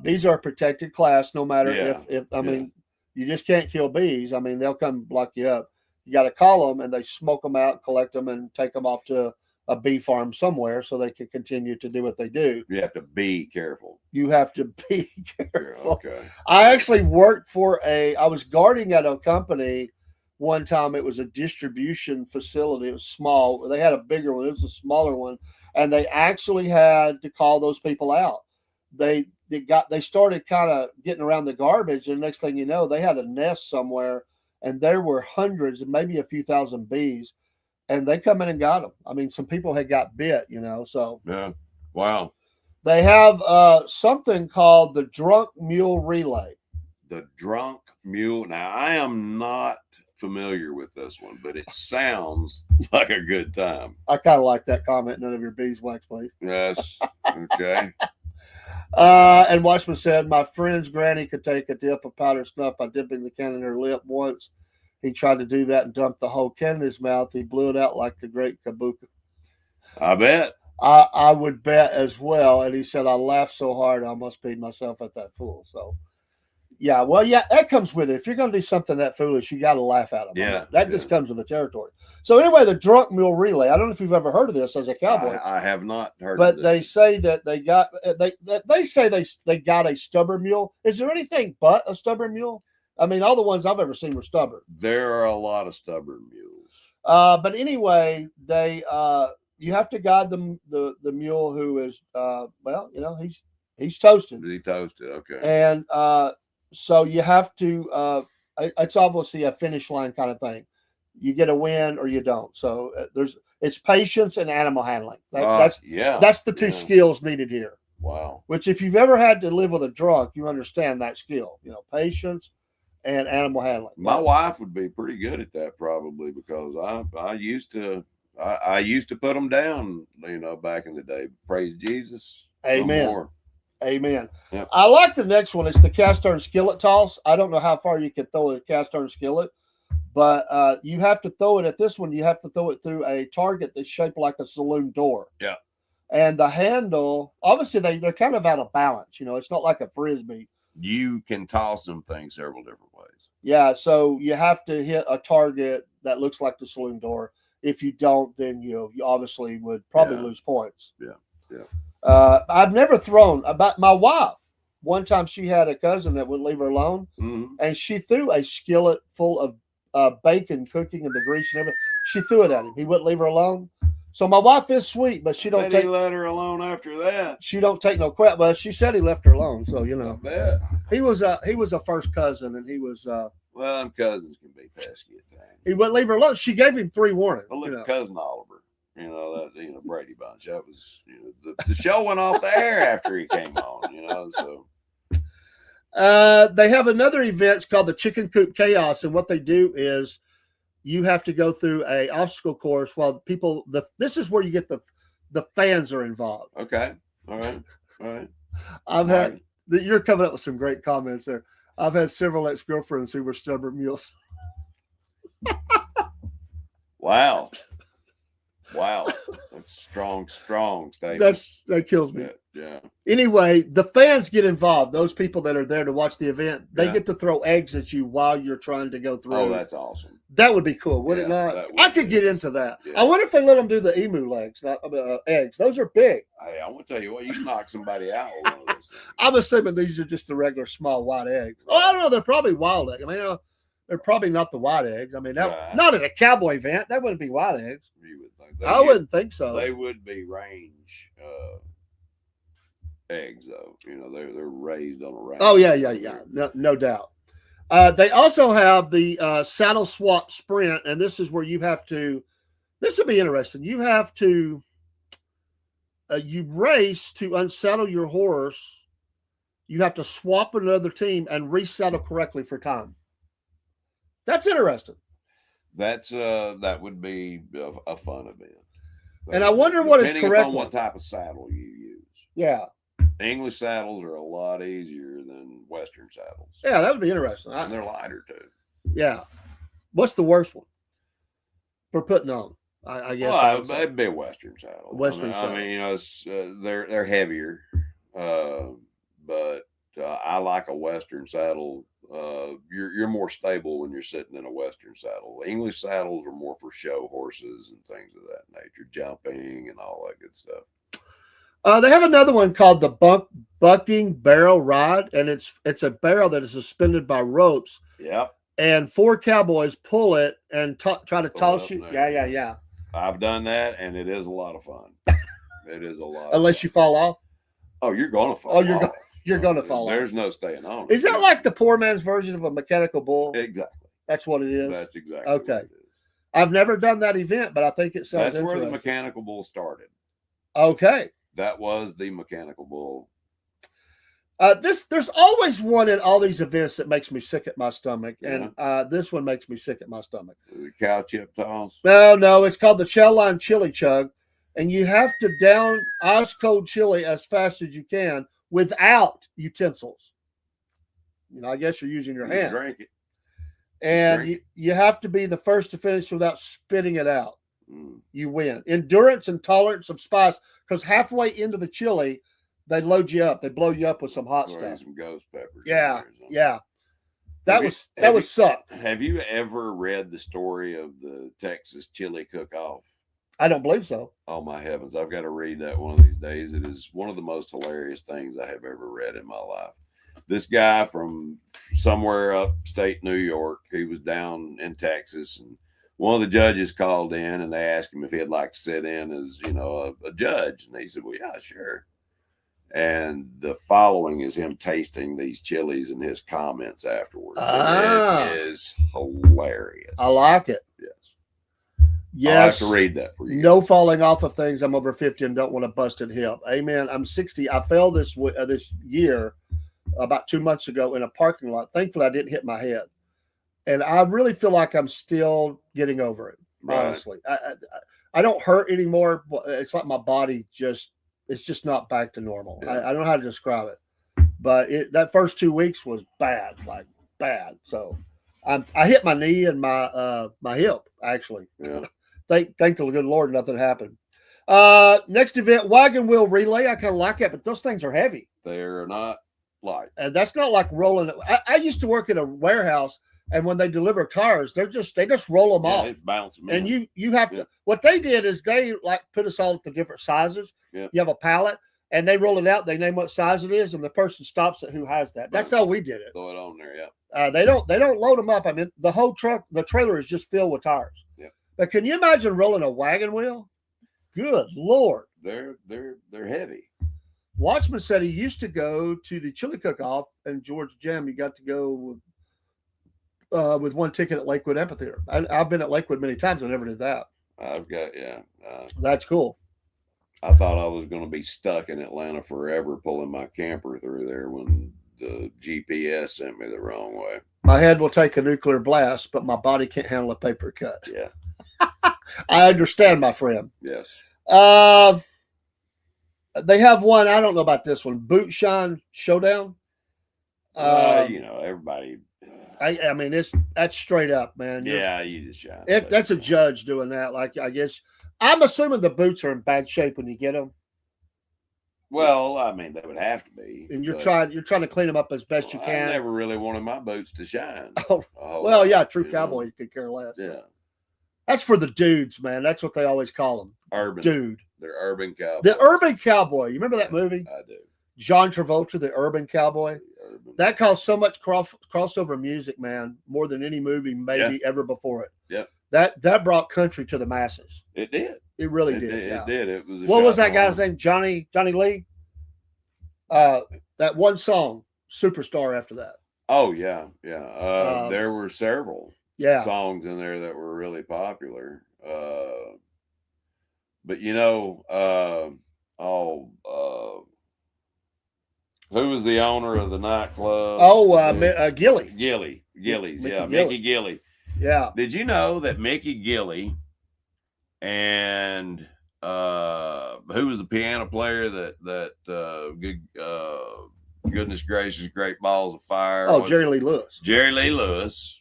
[SPEAKER 1] Bees are a protected class, no matter if mean, you just can't kill bees. I mean, they'll come block you up. You got to call them, and they smoke them out, collect them, and take them off to a bee farm somewhere so they can continue to do what they do.
[SPEAKER 2] You have to be careful.
[SPEAKER 1] You have to be careful.
[SPEAKER 2] Okay.
[SPEAKER 1] I actually worked I was guarding at a company one time. It was a distribution facility. It was small. They had a bigger one. It was a smaller one. And they actually had to call those people out. They started kind of getting around the garbage, and next thing you know, they had a nest somewhere, and there were hundreds and maybe a few thousand bees, and they come in and got them. I mean, some people had got bit, so.
[SPEAKER 2] Yeah. Wow.
[SPEAKER 1] They have something called the drunk mule relay.
[SPEAKER 2] The drunk mule. Now, I am not familiar with this one, but it sounds like a good time.
[SPEAKER 1] I kind of like that comment. None of your beeswax, please.
[SPEAKER 2] Yes. Okay.
[SPEAKER 1] And Watchman said, my friend's granny could take a dip of powdered snuff by dipping the can in her lip. Once he tried to do that and dumped the whole can in his mouth. He blew it out like the great Kabuka.
[SPEAKER 2] I bet.
[SPEAKER 1] I would bet as well. And he said, I laughed so hard I almost peed myself at that fool. So, yeah, that comes with it. If you're going to do something that foolish, you got to laugh at them.
[SPEAKER 2] Yeah.
[SPEAKER 1] That just comes with the territory. So, anyway, the drunk mule relay. I don't know if you've ever heard of this as a cowboy.
[SPEAKER 2] I have not heard
[SPEAKER 1] but
[SPEAKER 2] of this.
[SPEAKER 1] They say that they say they got a stubborn mule. Is there anything but a stubborn mule? I mean, all the ones I've ever seen were stubborn.
[SPEAKER 2] There are a lot of stubborn mules.
[SPEAKER 1] But anyway, you have to guide the mule who is he's toasted.
[SPEAKER 2] He toasted, okay.
[SPEAKER 1] And so you have to. It's obviously a finish line kind of thing. You get a win or you don't. So it's patience and animal handling. That's the two skills needed here.
[SPEAKER 2] Wow.
[SPEAKER 1] Which, if you've ever had to live with a drunk, you understand that skill. Patience and animal handling.
[SPEAKER 2] My wife would be pretty good at that probably, because I used to put them down, back in the day. Praise Jesus.
[SPEAKER 1] Amen.
[SPEAKER 2] No more.
[SPEAKER 1] Amen.
[SPEAKER 2] Yep.
[SPEAKER 1] I like the next one. It's the cast iron skillet toss. I don't know how far you can throw a cast iron skillet, but you have to throw it at this one. You have to throw it through a target that's shaped like a saloon door.
[SPEAKER 2] Yeah.
[SPEAKER 1] And the handle, obviously they're kind of out of balance. It's not like a Frisbee.
[SPEAKER 2] You can toss them things several different ways.
[SPEAKER 1] Yeah. So you have to hit a target that looks like the saloon door. If you don't, then you obviously would probably lose points.
[SPEAKER 2] Yeah. Yeah.
[SPEAKER 1] I've never thrown. About my wife, one time she had a cousin that wouldn't leave her alone, and she threw a skillet full of bacon cooking and the grease and everything. She threw it at him. He wouldn't leave her alone. So my wife is sweet, but she don't
[SPEAKER 2] he let her alone after that.
[SPEAKER 1] She don't take no crap. But she said he left her alone. So
[SPEAKER 2] I bet.
[SPEAKER 1] he was a first cousin, and he was.
[SPEAKER 2] Well, them cousins can be pesky at times.
[SPEAKER 1] He wouldn't leave her alone. She gave him 3 warnings.
[SPEAKER 2] Well, look at Cousin Oliver. Brady Bunch. That was, the show went off the air after he came on. So.
[SPEAKER 1] They have another event. It's called the Chicken Coop Chaos, and what they do is you have to go through a obstacle course while people. This is where you get the fans are involved.
[SPEAKER 2] Okay. All right. All right.
[SPEAKER 1] I've had. You're coming up with some great comments there. I've had several ex-girlfriends who were stubborn mules.
[SPEAKER 2] Wow. That's strong statement.
[SPEAKER 1] That kills me.
[SPEAKER 2] Yeah.
[SPEAKER 1] Anyway, the fans get involved. Those people that are there to watch the event, they get to throw eggs at you while you're trying to go through.
[SPEAKER 2] Oh, that's awesome.
[SPEAKER 1] That would be cool, would it not? I could get into that. Yeah. I wonder if they let them do the emu legs, not eggs. Those are big.
[SPEAKER 2] Hey, I want to tell you what, you can knock somebody out with one of those things.
[SPEAKER 1] I'm assuming these are just the regular small white eggs. Oh, I don't know. They're probably wild eggs. I mean, they're probably not the white eggs. I mean, not at a cowboy event. That wouldn't be white eggs.
[SPEAKER 2] You would think.
[SPEAKER 1] I wouldn't think so.
[SPEAKER 2] They would be range eggs, though. You know, they're raised on a range.
[SPEAKER 1] Oh yeah. No doubt. They also have the saddle swap sprint, and this is where you have to. This would be interesting. You have to. You race to unsaddle your horse. You have to swap with another team and resaddle correctly for time. That's interesting.
[SPEAKER 2] That would be a fun event.
[SPEAKER 1] And I wonder what is correct.
[SPEAKER 2] Depending on what type of saddle you use.
[SPEAKER 1] Yeah.
[SPEAKER 2] English saddles are a lot easier than Western saddles.
[SPEAKER 1] Yeah, that would be interesting.
[SPEAKER 2] And they're lighter too.
[SPEAKER 1] Yeah. What's the worst one for putting on? I guess.
[SPEAKER 2] Well, it'd be a Western saddle.
[SPEAKER 1] Saddle.
[SPEAKER 2] I mean, you know, they're heavier, but I like a Western saddle. You're more stable when you're sitting in a Western saddle. English saddles are more for show horses and things of that nature, jumping and all that good stuff.
[SPEAKER 1] They have another one called the bucking barrel ride, and it's a barrel that is suspended by ropes.
[SPEAKER 2] Yep.
[SPEAKER 1] And 4 cowboys pull it and try to toss you. Yeah.
[SPEAKER 2] I've done that, and it is a lot of fun. It is a lot.
[SPEAKER 1] Unless you fall off.
[SPEAKER 2] Oh, you're gonna fall. Oh,
[SPEAKER 1] you're gonna fall off.
[SPEAKER 2] There's no staying on.
[SPEAKER 1] Is that like the poor man's version of a mechanical bull?
[SPEAKER 2] Exactly.
[SPEAKER 1] That's what it is.
[SPEAKER 2] That's exactly
[SPEAKER 1] okay.
[SPEAKER 2] What it is.
[SPEAKER 1] I've never done that event, but I think it sounds.
[SPEAKER 2] That's where the mechanical bull started.
[SPEAKER 1] Okay.
[SPEAKER 2] That was the mechanical bull.
[SPEAKER 1] There's always one in all these events that makes me sick at my stomach, and this one makes me sick at my stomach.
[SPEAKER 2] The cow chip toss?
[SPEAKER 1] No, it's called the chow line chili chug, and you have to down ice cold chili as fast as you can without utensils. You know, I guess you're using your hand.
[SPEAKER 2] Drink it.
[SPEAKER 1] And you have to be the first to finish without spitting it out. You win. Endurance and tolerance of spice, because halfway into the chili, they load you up. They blow you up with some hot stuff.
[SPEAKER 2] Some ghost peppers.
[SPEAKER 1] Yeah. That would suck.
[SPEAKER 2] Have you ever read the story of the Texas chili cook-off?
[SPEAKER 1] I don't believe so.
[SPEAKER 2] Oh my heavens! I've got to read that one of these days. It is one of the most hilarious things I have ever read in my life. This guy from somewhere upstate New York, he was down in Texas, and one of the judges called in and they asked him if he'd like to sit in as, you know, a judge. And he said, well, yeah, sure. And the following is him tasting these chilies and his comments afterwards. It is hilarious.
[SPEAKER 1] I like it.
[SPEAKER 2] Yes. I'll have to read that for you.
[SPEAKER 1] No falling off of things. I'm over 50 and don't want a busted hip. Amen. I'm 60. I fell this year about 2 months ago in a parking lot. Thankfully, I didn't hit my head. And I really feel like I'm still getting over it, honestly. I don't hurt anymore, but it's like my body it's just not back to normal. Yeah. I don't know how to describe it. But that first 2 weeks was bad, like bad. So I hit my knee and my hip, actually.
[SPEAKER 2] Yeah.
[SPEAKER 1] Thank the good Lord nothing happened. Next event, wagon wheel relay. I kind of like that, but those things are heavy.
[SPEAKER 2] They're not light.
[SPEAKER 1] And that's not like rolling. I used to work in a warehouse, and when they deliver tires, they just roll them off.
[SPEAKER 2] It's bouncing.
[SPEAKER 1] And you have to. What they did is they like put us all at the different sizes.
[SPEAKER 2] Yeah.
[SPEAKER 1] You have a pallet, and they roll it out. They name what size it is, and the person stops it who has that. That's how we did it.
[SPEAKER 2] Throw it on there.
[SPEAKER 1] Yeah. They don't load them up. I mean, the whole truck, the trailer is just filled with tires.
[SPEAKER 2] Yeah.
[SPEAKER 1] But can you imagine rolling a wagon wheel? Good Lord.
[SPEAKER 2] They're heavy.
[SPEAKER 1] Watchman said he used to go to the chili cook-off in Georgia Gym. He got to go with one ticket at Lakewood Amphitheater. I've been at Lakewood many times. I never did that.
[SPEAKER 2] I've got,
[SPEAKER 1] that's cool.
[SPEAKER 2] I thought I was going to be stuck in Atlanta forever pulling my camper through there when the GPS sent me the wrong way.
[SPEAKER 1] My head will take a nuclear blast, but my body can't handle a paper cut.
[SPEAKER 2] Yeah.
[SPEAKER 1] I understand, my friend.
[SPEAKER 2] Yes.
[SPEAKER 1] They have one. I don't know about this one. Boot Shine Showdown.
[SPEAKER 2] Everybody.
[SPEAKER 1] I mean, that's straight up, man.
[SPEAKER 2] Yeah, you just shine.
[SPEAKER 1] That's a judge doing that. Like, I guess I'm assuming the boots are in bad shape when you get them.
[SPEAKER 2] Well, I mean, they would have to be.
[SPEAKER 1] And you're trying to clean them up as best you can.
[SPEAKER 2] I never really wanted my boots to shine.
[SPEAKER 1] Oh, well, yeah, true cowboy could care less.
[SPEAKER 2] Yeah.
[SPEAKER 1] That's for the dudes, man. That's what they always call them.
[SPEAKER 2] Urban.
[SPEAKER 1] Dude.
[SPEAKER 2] They're urban cowboys.
[SPEAKER 1] The Urban Cowboy. You remember that movie?
[SPEAKER 2] I do.
[SPEAKER 1] John Travolta, The Urban Cowboy. That caused so much crossover music, man, more than any movie maybe ever before it.
[SPEAKER 2] Yeah.
[SPEAKER 1] That brought country to the masses.
[SPEAKER 2] It did.
[SPEAKER 1] It really did.
[SPEAKER 2] It did. It was.
[SPEAKER 1] What was that guy's name? Johnny Lee. That one song, Superstar. After that.
[SPEAKER 2] Oh yeah. There were several songs in there that were really popular. But who was the owner of the nightclub?
[SPEAKER 1] Gilly.
[SPEAKER 2] Gillies.
[SPEAKER 1] Mickey
[SPEAKER 2] Mickey Gilly.
[SPEAKER 1] Yeah.
[SPEAKER 2] Did you know that Mickey Gilly and who was the piano player that goodness gracious, Great Balls of Fire?
[SPEAKER 1] Oh, Jerry Lee Lewis.
[SPEAKER 2] Jerry Lee Lewis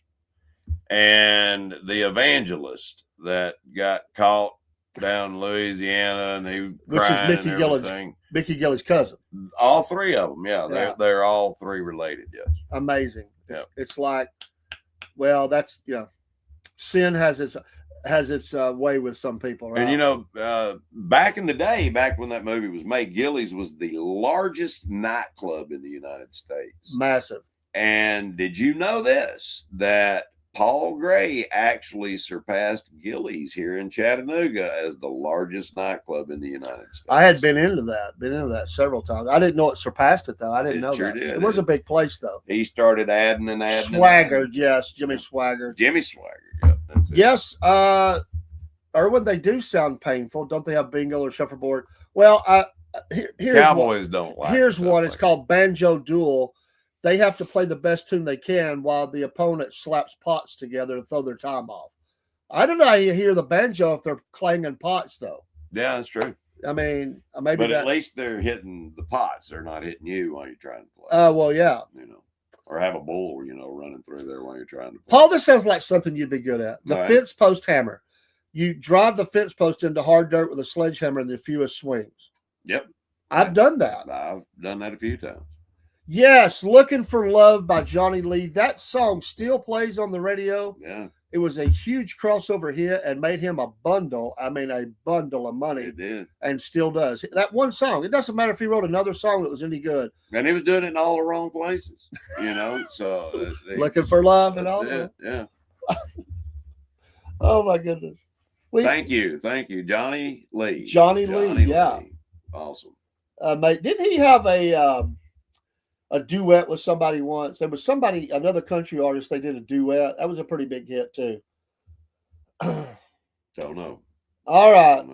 [SPEAKER 2] and the evangelist that got caught down in Louisiana, and
[SPEAKER 1] which is Mickey Gilly's cousin.
[SPEAKER 2] All three of them, they're all three related. Yes,
[SPEAKER 1] amazing. Yeah, it's like, well, that's sin has its way with some people, right?
[SPEAKER 2] And back in the day, back when that movie was made, Gillies was the largest nightclub in the United States.
[SPEAKER 1] Massive.
[SPEAKER 2] And did you know this? That Paul Gray actually surpassed Gillies here in Chattanooga as the largest nightclub in the United States.
[SPEAKER 1] I had been into that several times. I didn't know it surpassed it though. I didn't know that. It was a big place though.
[SPEAKER 2] He started adding.
[SPEAKER 1] Swaggart, yes, Jimmy Swaggart.
[SPEAKER 2] Jimmy Swaggart, yeah, that's it.
[SPEAKER 1] Yes, Erwin, they do sound painful. Don't they have bingo or shuffleboard? Well, here's
[SPEAKER 2] Cowboys
[SPEAKER 1] one.
[SPEAKER 2] Don't like.
[SPEAKER 1] Here's one. It's called Banjo Duel. They have to play the best tune they can while the opponent slaps pots together and throw their time off. I don't know how you hear the banjo if they're clanging pots, though.
[SPEAKER 2] Yeah, that's true.
[SPEAKER 1] I mean, maybe.
[SPEAKER 2] But at least they're hitting the pots. They're not hitting you while you're trying to play.
[SPEAKER 1] Oh, well, yeah.
[SPEAKER 2] Or have a bull, running through there while you're trying to play.
[SPEAKER 1] Paul, this sounds like something you'd be good at. The fence post hammer. You drive the fence post into hard dirt with a sledgehammer in the fewest swings.
[SPEAKER 2] Yep.
[SPEAKER 1] I've done that.
[SPEAKER 2] I've done that a few times.
[SPEAKER 1] Yes, Looking for Love by Johnny Lee. That song still plays on the radio.
[SPEAKER 2] Yeah.
[SPEAKER 1] It was a huge crossover hit and made him a bundle of money.
[SPEAKER 2] It did.
[SPEAKER 1] And still does. That one song, it doesn't matter if he wrote another song that was any good.
[SPEAKER 2] And he was doing it in all the wrong places, so.
[SPEAKER 1] Looking for Love and all that.
[SPEAKER 2] Yeah.
[SPEAKER 1] Oh, my goodness.
[SPEAKER 2] Thank you. Johnny Lee.
[SPEAKER 1] Johnny Lee, yeah.
[SPEAKER 2] Lee. Awesome.
[SPEAKER 1] Mate, didn't he have a duet with somebody once? There was another country artist, they did a duet. That was a pretty big hit, too.
[SPEAKER 2] Don't know.
[SPEAKER 1] All right.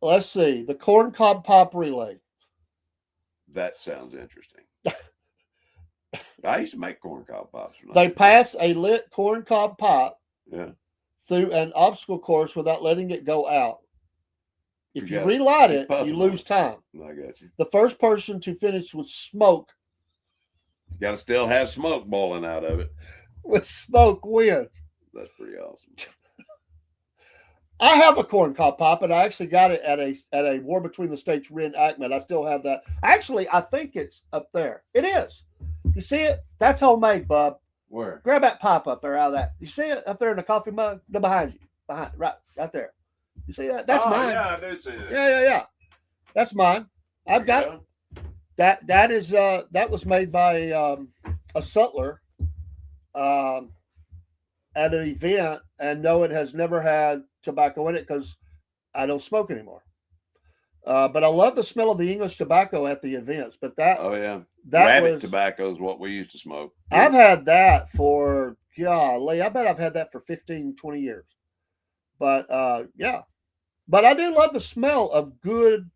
[SPEAKER 1] Let's see. The Corncob Pop Relay.
[SPEAKER 2] That sounds interesting. I used to make corncob pops.
[SPEAKER 1] They pass a lit corncob pop
[SPEAKER 2] through
[SPEAKER 1] an obstacle course without letting it go out. If you relight it, you lose time.
[SPEAKER 2] I got you.
[SPEAKER 1] The first person to finish with smoke.
[SPEAKER 2] You got to still have smoke boiling out of it.
[SPEAKER 1] With smoke wins.
[SPEAKER 2] That's pretty awesome.
[SPEAKER 1] I have a corncob pop, and I actually got it at a War Between the States reenactment. I still have that. Actually, I think it's up there. It is. You see it? That's homemade, bub.
[SPEAKER 2] Where?
[SPEAKER 1] Grab that pop up there out of that. You see it up there in the coffee mug? No, behind you. Right there. You see that? That's mine.
[SPEAKER 2] Yeah, I do see that.
[SPEAKER 1] Yeah. That's mine. I've got that. That is that was made by a sutler at an event, and no, it has never had tobacco in it because I don't smoke anymore. But I love the smell of the English tobacco at the events. But that
[SPEAKER 2] rabbit tobacco is what we used to smoke.
[SPEAKER 1] I've had that for golly, I bet I've had that for 15, 20 years. But but I do love the smell of good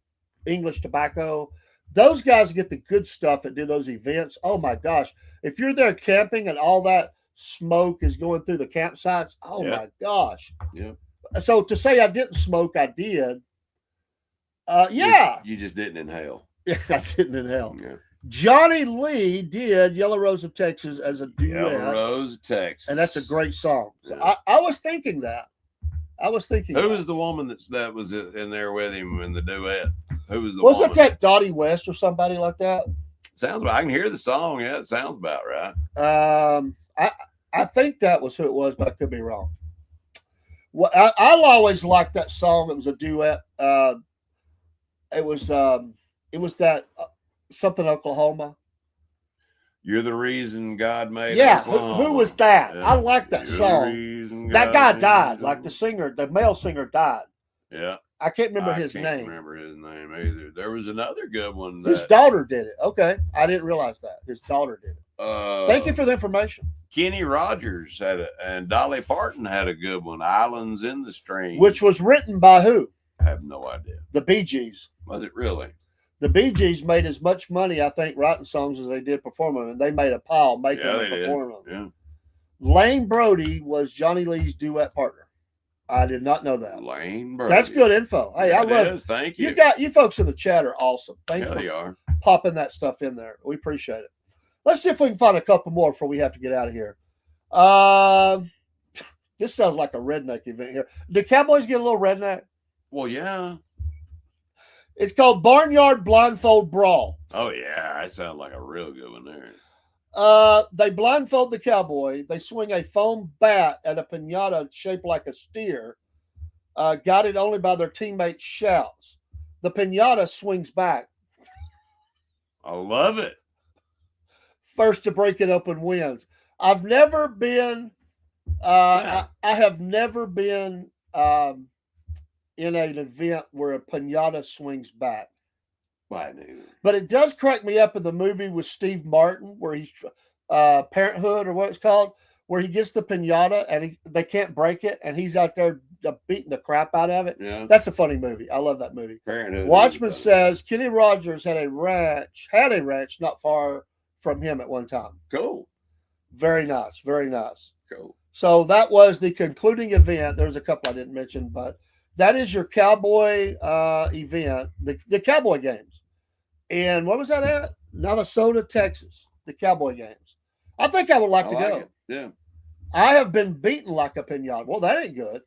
[SPEAKER 1] English tobacco. Those guys get the good stuff that do those events. Oh my gosh. If you're there camping and all that smoke is going through the campsites, oh my gosh.
[SPEAKER 2] Yeah.
[SPEAKER 1] So to say I didn't smoke, I did. Yeah.
[SPEAKER 2] You just didn't inhale.
[SPEAKER 1] Yeah, I didn't inhale.
[SPEAKER 2] Yeah.
[SPEAKER 1] Johnny Lee did Yellow Rose of Texas as a duet.
[SPEAKER 2] Yellow Rose of Texas.
[SPEAKER 1] And that's a great song. So
[SPEAKER 2] Yeah.
[SPEAKER 1] I was thinking that. Who
[SPEAKER 2] was the woman that was in there with him in the duet? Who was the
[SPEAKER 1] Wasn't
[SPEAKER 2] woman?
[SPEAKER 1] that Dottie West or somebody like that?
[SPEAKER 2] Sounds about. I can hear the song. Yeah, it sounds about right.
[SPEAKER 1] I think that was who it was, but I could be wrong. Well, I'll always like that song. It was a duet. It was that something Oklahoma.
[SPEAKER 2] You're the reason God made.
[SPEAKER 1] Yeah,
[SPEAKER 2] Oklahoma.
[SPEAKER 1] who was that?
[SPEAKER 2] Yeah.
[SPEAKER 1] I like that
[SPEAKER 2] You're
[SPEAKER 1] song. That guy died. Like the singer, the male singer died.
[SPEAKER 2] Yeah.
[SPEAKER 1] I can't remember
[SPEAKER 2] I
[SPEAKER 1] his
[SPEAKER 2] can't
[SPEAKER 1] name.
[SPEAKER 2] remember his name either. There was another good one.
[SPEAKER 1] His daughter did it. Okay, I didn't realize that. His daughter did it. Thank you for the information.
[SPEAKER 2] Kenny Rogers had it, and Dolly Parton had a good one. Islands in the Stream,
[SPEAKER 1] Which was written by who?
[SPEAKER 2] I have no idea.
[SPEAKER 1] The Bee Gees.
[SPEAKER 2] Was it really?
[SPEAKER 1] The Bee Gees made as much money, I think, writing songs as they did performing them, and they made a pile making them and performing them.
[SPEAKER 2] Yeah.
[SPEAKER 1] Lane Brody was Johnny Lee's duet partner. I did not know that.
[SPEAKER 2] Lane Brody.
[SPEAKER 1] That's good info. Hey,
[SPEAKER 2] yeah,
[SPEAKER 1] I love
[SPEAKER 2] it. Thank you.
[SPEAKER 1] You folks in the chat are awesome. Thanks
[SPEAKER 2] Yeah,
[SPEAKER 1] for
[SPEAKER 2] they are.
[SPEAKER 1] popping that stuff in there. We appreciate it. Let's see if we can find a couple more before we have to get out of here. This sounds like a redneck event here. Do Cowboys get a little redneck?
[SPEAKER 2] Well, yeah.
[SPEAKER 1] It's called Barnyard Blindfold Brawl.
[SPEAKER 2] Oh, yeah. That sounds like a real good one there.
[SPEAKER 1] They blindfold the cowboy. They swing a foam bat at a piñata shaped like a steer, guided only by their teammates' shouts. The piñata swings back.
[SPEAKER 2] I love it.
[SPEAKER 1] First to break it open wins. I've never been. I have never been in an event where a piñata swings back. But it does crack me up in the movie with Steve Martin, where he's Parenthood or what it's called, where he gets the piñata and they can't break it, and he's out there beating the crap out of it.
[SPEAKER 2] Yeah,
[SPEAKER 1] that's a funny movie. I love that movie.
[SPEAKER 2] Parenthood.
[SPEAKER 1] Watchman says Kenny Rogers had a ranch not far from him at one time.
[SPEAKER 2] Cool.
[SPEAKER 1] Very nice. Very nice.
[SPEAKER 2] Cool.
[SPEAKER 1] So that was the concluding event. There's a couple I didn't mention, but that is your cowboy event, the cowboy games. And what was that at? Navasota, Texas. The cowboy games. I think I would like to go.
[SPEAKER 2] It. Yeah.
[SPEAKER 1] I have been beaten like a piñata. Well, that ain't good.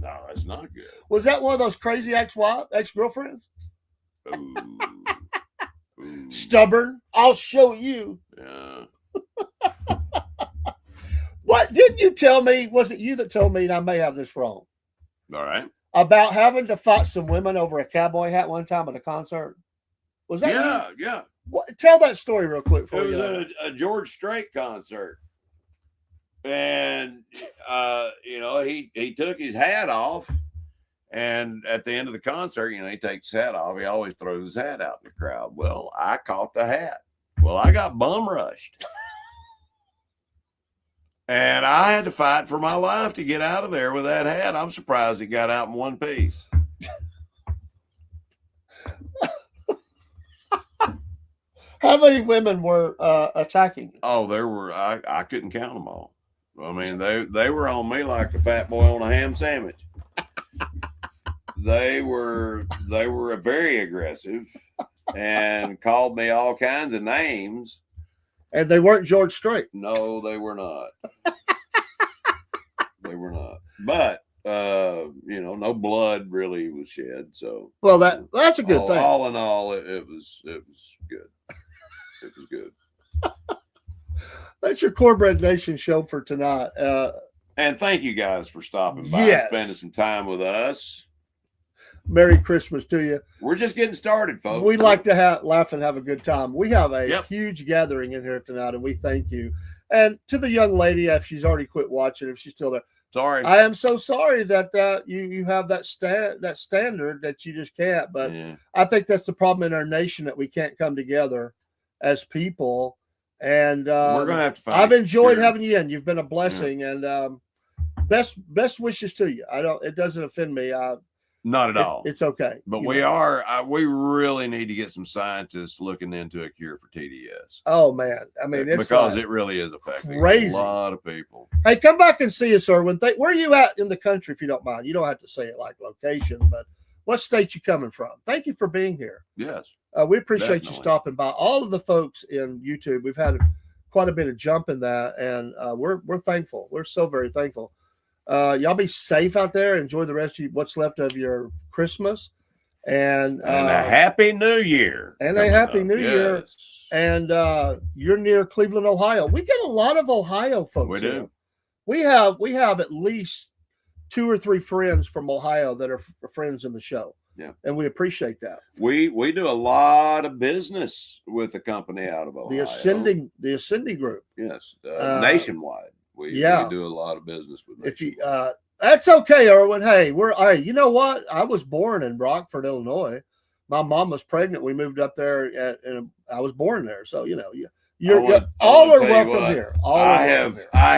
[SPEAKER 2] No, that's not good.
[SPEAKER 1] Was that one of those crazy ex-girlfriends?
[SPEAKER 2] Ooh. Ooh.
[SPEAKER 1] Stubborn. I'll show you.
[SPEAKER 2] Yeah.
[SPEAKER 1] What didn't you tell me? Was it you that told me, and I may have this wrong,
[SPEAKER 2] All right.
[SPEAKER 1] about having to fight some women over a cowboy hat one time at a concert? Was that you?
[SPEAKER 2] Yeah.
[SPEAKER 1] What, tell that story real quick for
[SPEAKER 2] It
[SPEAKER 1] you.
[SPEAKER 2] was at a George Strait concert. And he took his hat off, and at the end of the concert, he takes his hat off. He always throws his hat out in the crowd. Well, I caught the hat. Well, I got bum rushed. And I had to fight for my life to get out of there with that hat. I'm surprised it got out in one piece.
[SPEAKER 1] How many women were attacking?
[SPEAKER 2] Oh, there were. I couldn't count them all. I mean, they were on me like the fat boy on a ham sandwich. They were very aggressive and called me all kinds of names.
[SPEAKER 1] And they weren't George Strait.
[SPEAKER 2] No, they were not. They were not. But no blood really was shed. So
[SPEAKER 1] well, that's a good thing.
[SPEAKER 2] All in all, it was good. It was good.
[SPEAKER 1] That's your Cornbread Nation show for tonight.
[SPEAKER 2] And thank you guys for stopping by and spending some time with us.
[SPEAKER 1] Merry Christmas to you.
[SPEAKER 2] We're just getting started, folks.
[SPEAKER 1] We like to laugh and have a good time. We have a huge gathering in here tonight, and we thank you. And to the young lady, if she's already quit watching, if she's still there,
[SPEAKER 2] sorry.
[SPEAKER 1] I am so sorry that you have that standard that you just can't. But I think that's the problem in our nation, that we can't come together as people. And
[SPEAKER 2] we're gonna have to find.
[SPEAKER 1] I've enjoyed having you in. You've been a blessing, and best wishes to you. It doesn't offend me.
[SPEAKER 2] Not at all.
[SPEAKER 1] It's okay.
[SPEAKER 2] But we really need to get some scientists looking into a cure for TDS.
[SPEAKER 1] Oh man, I mean, it's
[SPEAKER 2] because it really is affecting
[SPEAKER 1] crazy.
[SPEAKER 2] A lot of people.
[SPEAKER 1] Hey, come back and see us, Erwin. Where are you at in the country, if you don't mind? You don't have to say it like location, but what state you coming from? Thank you for being here.
[SPEAKER 2] Yes,
[SPEAKER 1] we appreciate you stopping by. All of the folks in YouTube, we've had quite a bit of jump in that, and we're thankful. We're so very thankful. Y'all be safe out there. Enjoy the rest of what's left of your Christmas, and
[SPEAKER 2] a happy New Year.
[SPEAKER 1] And a happy New Year. And you're near Cleveland, Ohio. We get a lot of Ohio folks.
[SPEAKER 2] We do.
[SPEAKER 1] We have at least 2 or 3 friends from Ohio that are friends in the show.
[SPEAKER 2] Yeah,
[SPEAKER 1] and we appreciate that.
[SPEAKER 2] We do a lot of business with a company out of Ohio.
[SPEAKER 1] The Ascending Group.
[SPEAKER 2] Yes, nationwide. We do a lot of business with.
[SPEAKER 1] If you, that's okay, Erwin. Hey, you know what? I was born in Rockford, Illinois. My mom was pregnant. We moved up there, and I was born there. So you're all are welcome here.
[SPEAKER 2] I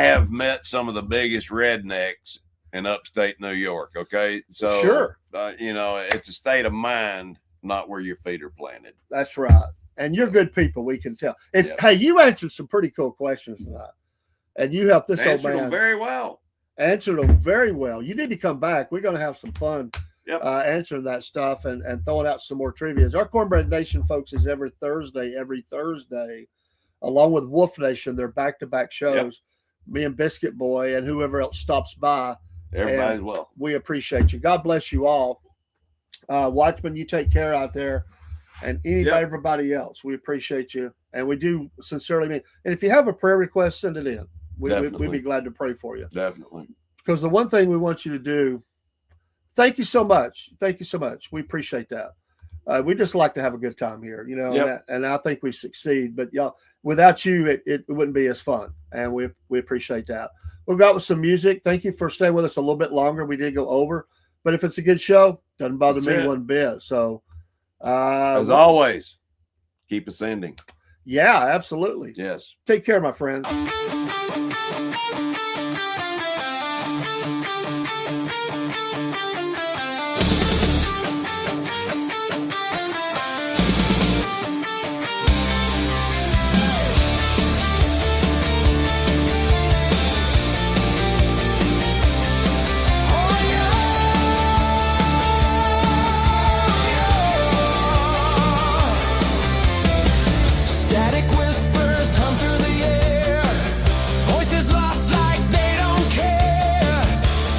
[SPEAKER 2] have met some of the biggest rednecks in upstate New York. Okay, so
[SPEAKER 1] sure,
[SPEAKER 2] it's a state of mind, not where your feet are planted.
[SPEAKER 1] That's right, and you're good people. We can tell. Hey, you answered some pretty cool questions tonight. And you helped this old man.
[SPEAKER 2] Them very well.
[SPEAKER 1] Answered them very well. You need to come back. We're going to have some fun answering that stuff and throwing out some more trivia. Our Cornbread Nation, folks, is every Thursday, along with Wolf Nation. They're back-to-back shows. Yep. Me and Biscuit Boy and whoever else stops by.
[SPEAKER 2] Everybody as well.
[SPEAKER 1] We appreciate you. God bless you all. Watchman, you take care out there. And everybody else, we appreciate you. And we do sincerely mean. And if you have a prayer request, send it in. We'd be glad to pray for you.
[SPEAKER 2] Definitely.
[SPEAKER 1] Because the one thing we want you to do, thank you so much. Thank you so much. We appreciate that. We just like to have a good time here, and I think we succeed. But y'all, without you, it wouldn't be as fun. And we appreciate that. We've got with some music. Thank you for staying with us a little bit longer. We did go over. But if it's a good show, doesn't bother me one bit. So
[SPEAKER 2] as always, keep ascending.
[SPEAKER 1] Yeah, absolutely.
[SPEAKER 2] Yes.
[SPEAKER 1] Take care, my friends.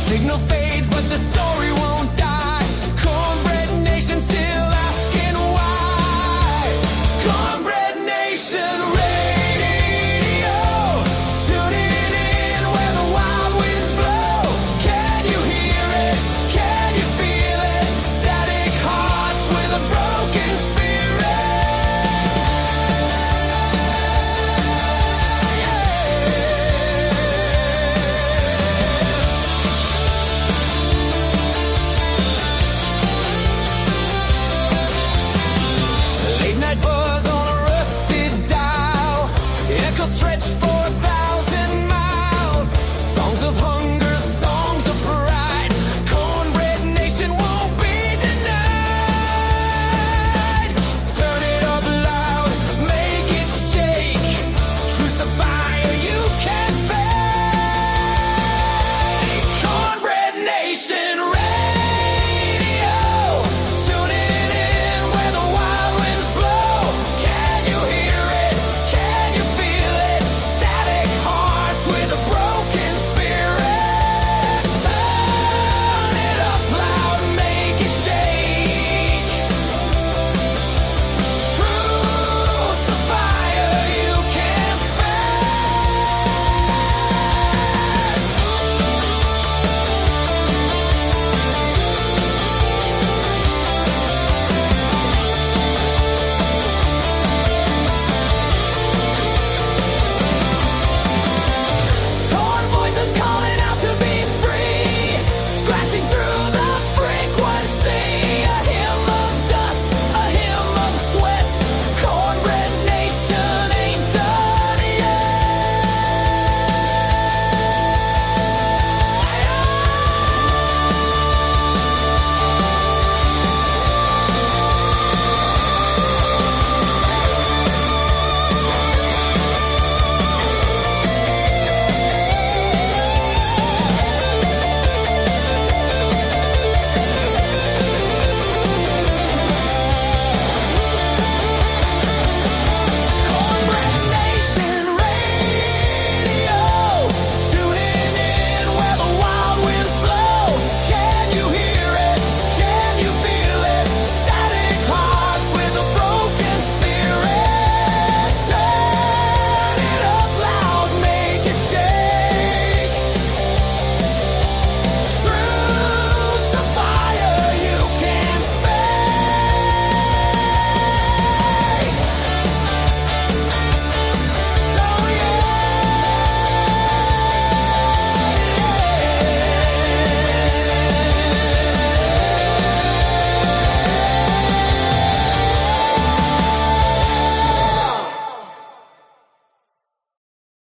[SPEAKER 3] Signal fades, but the story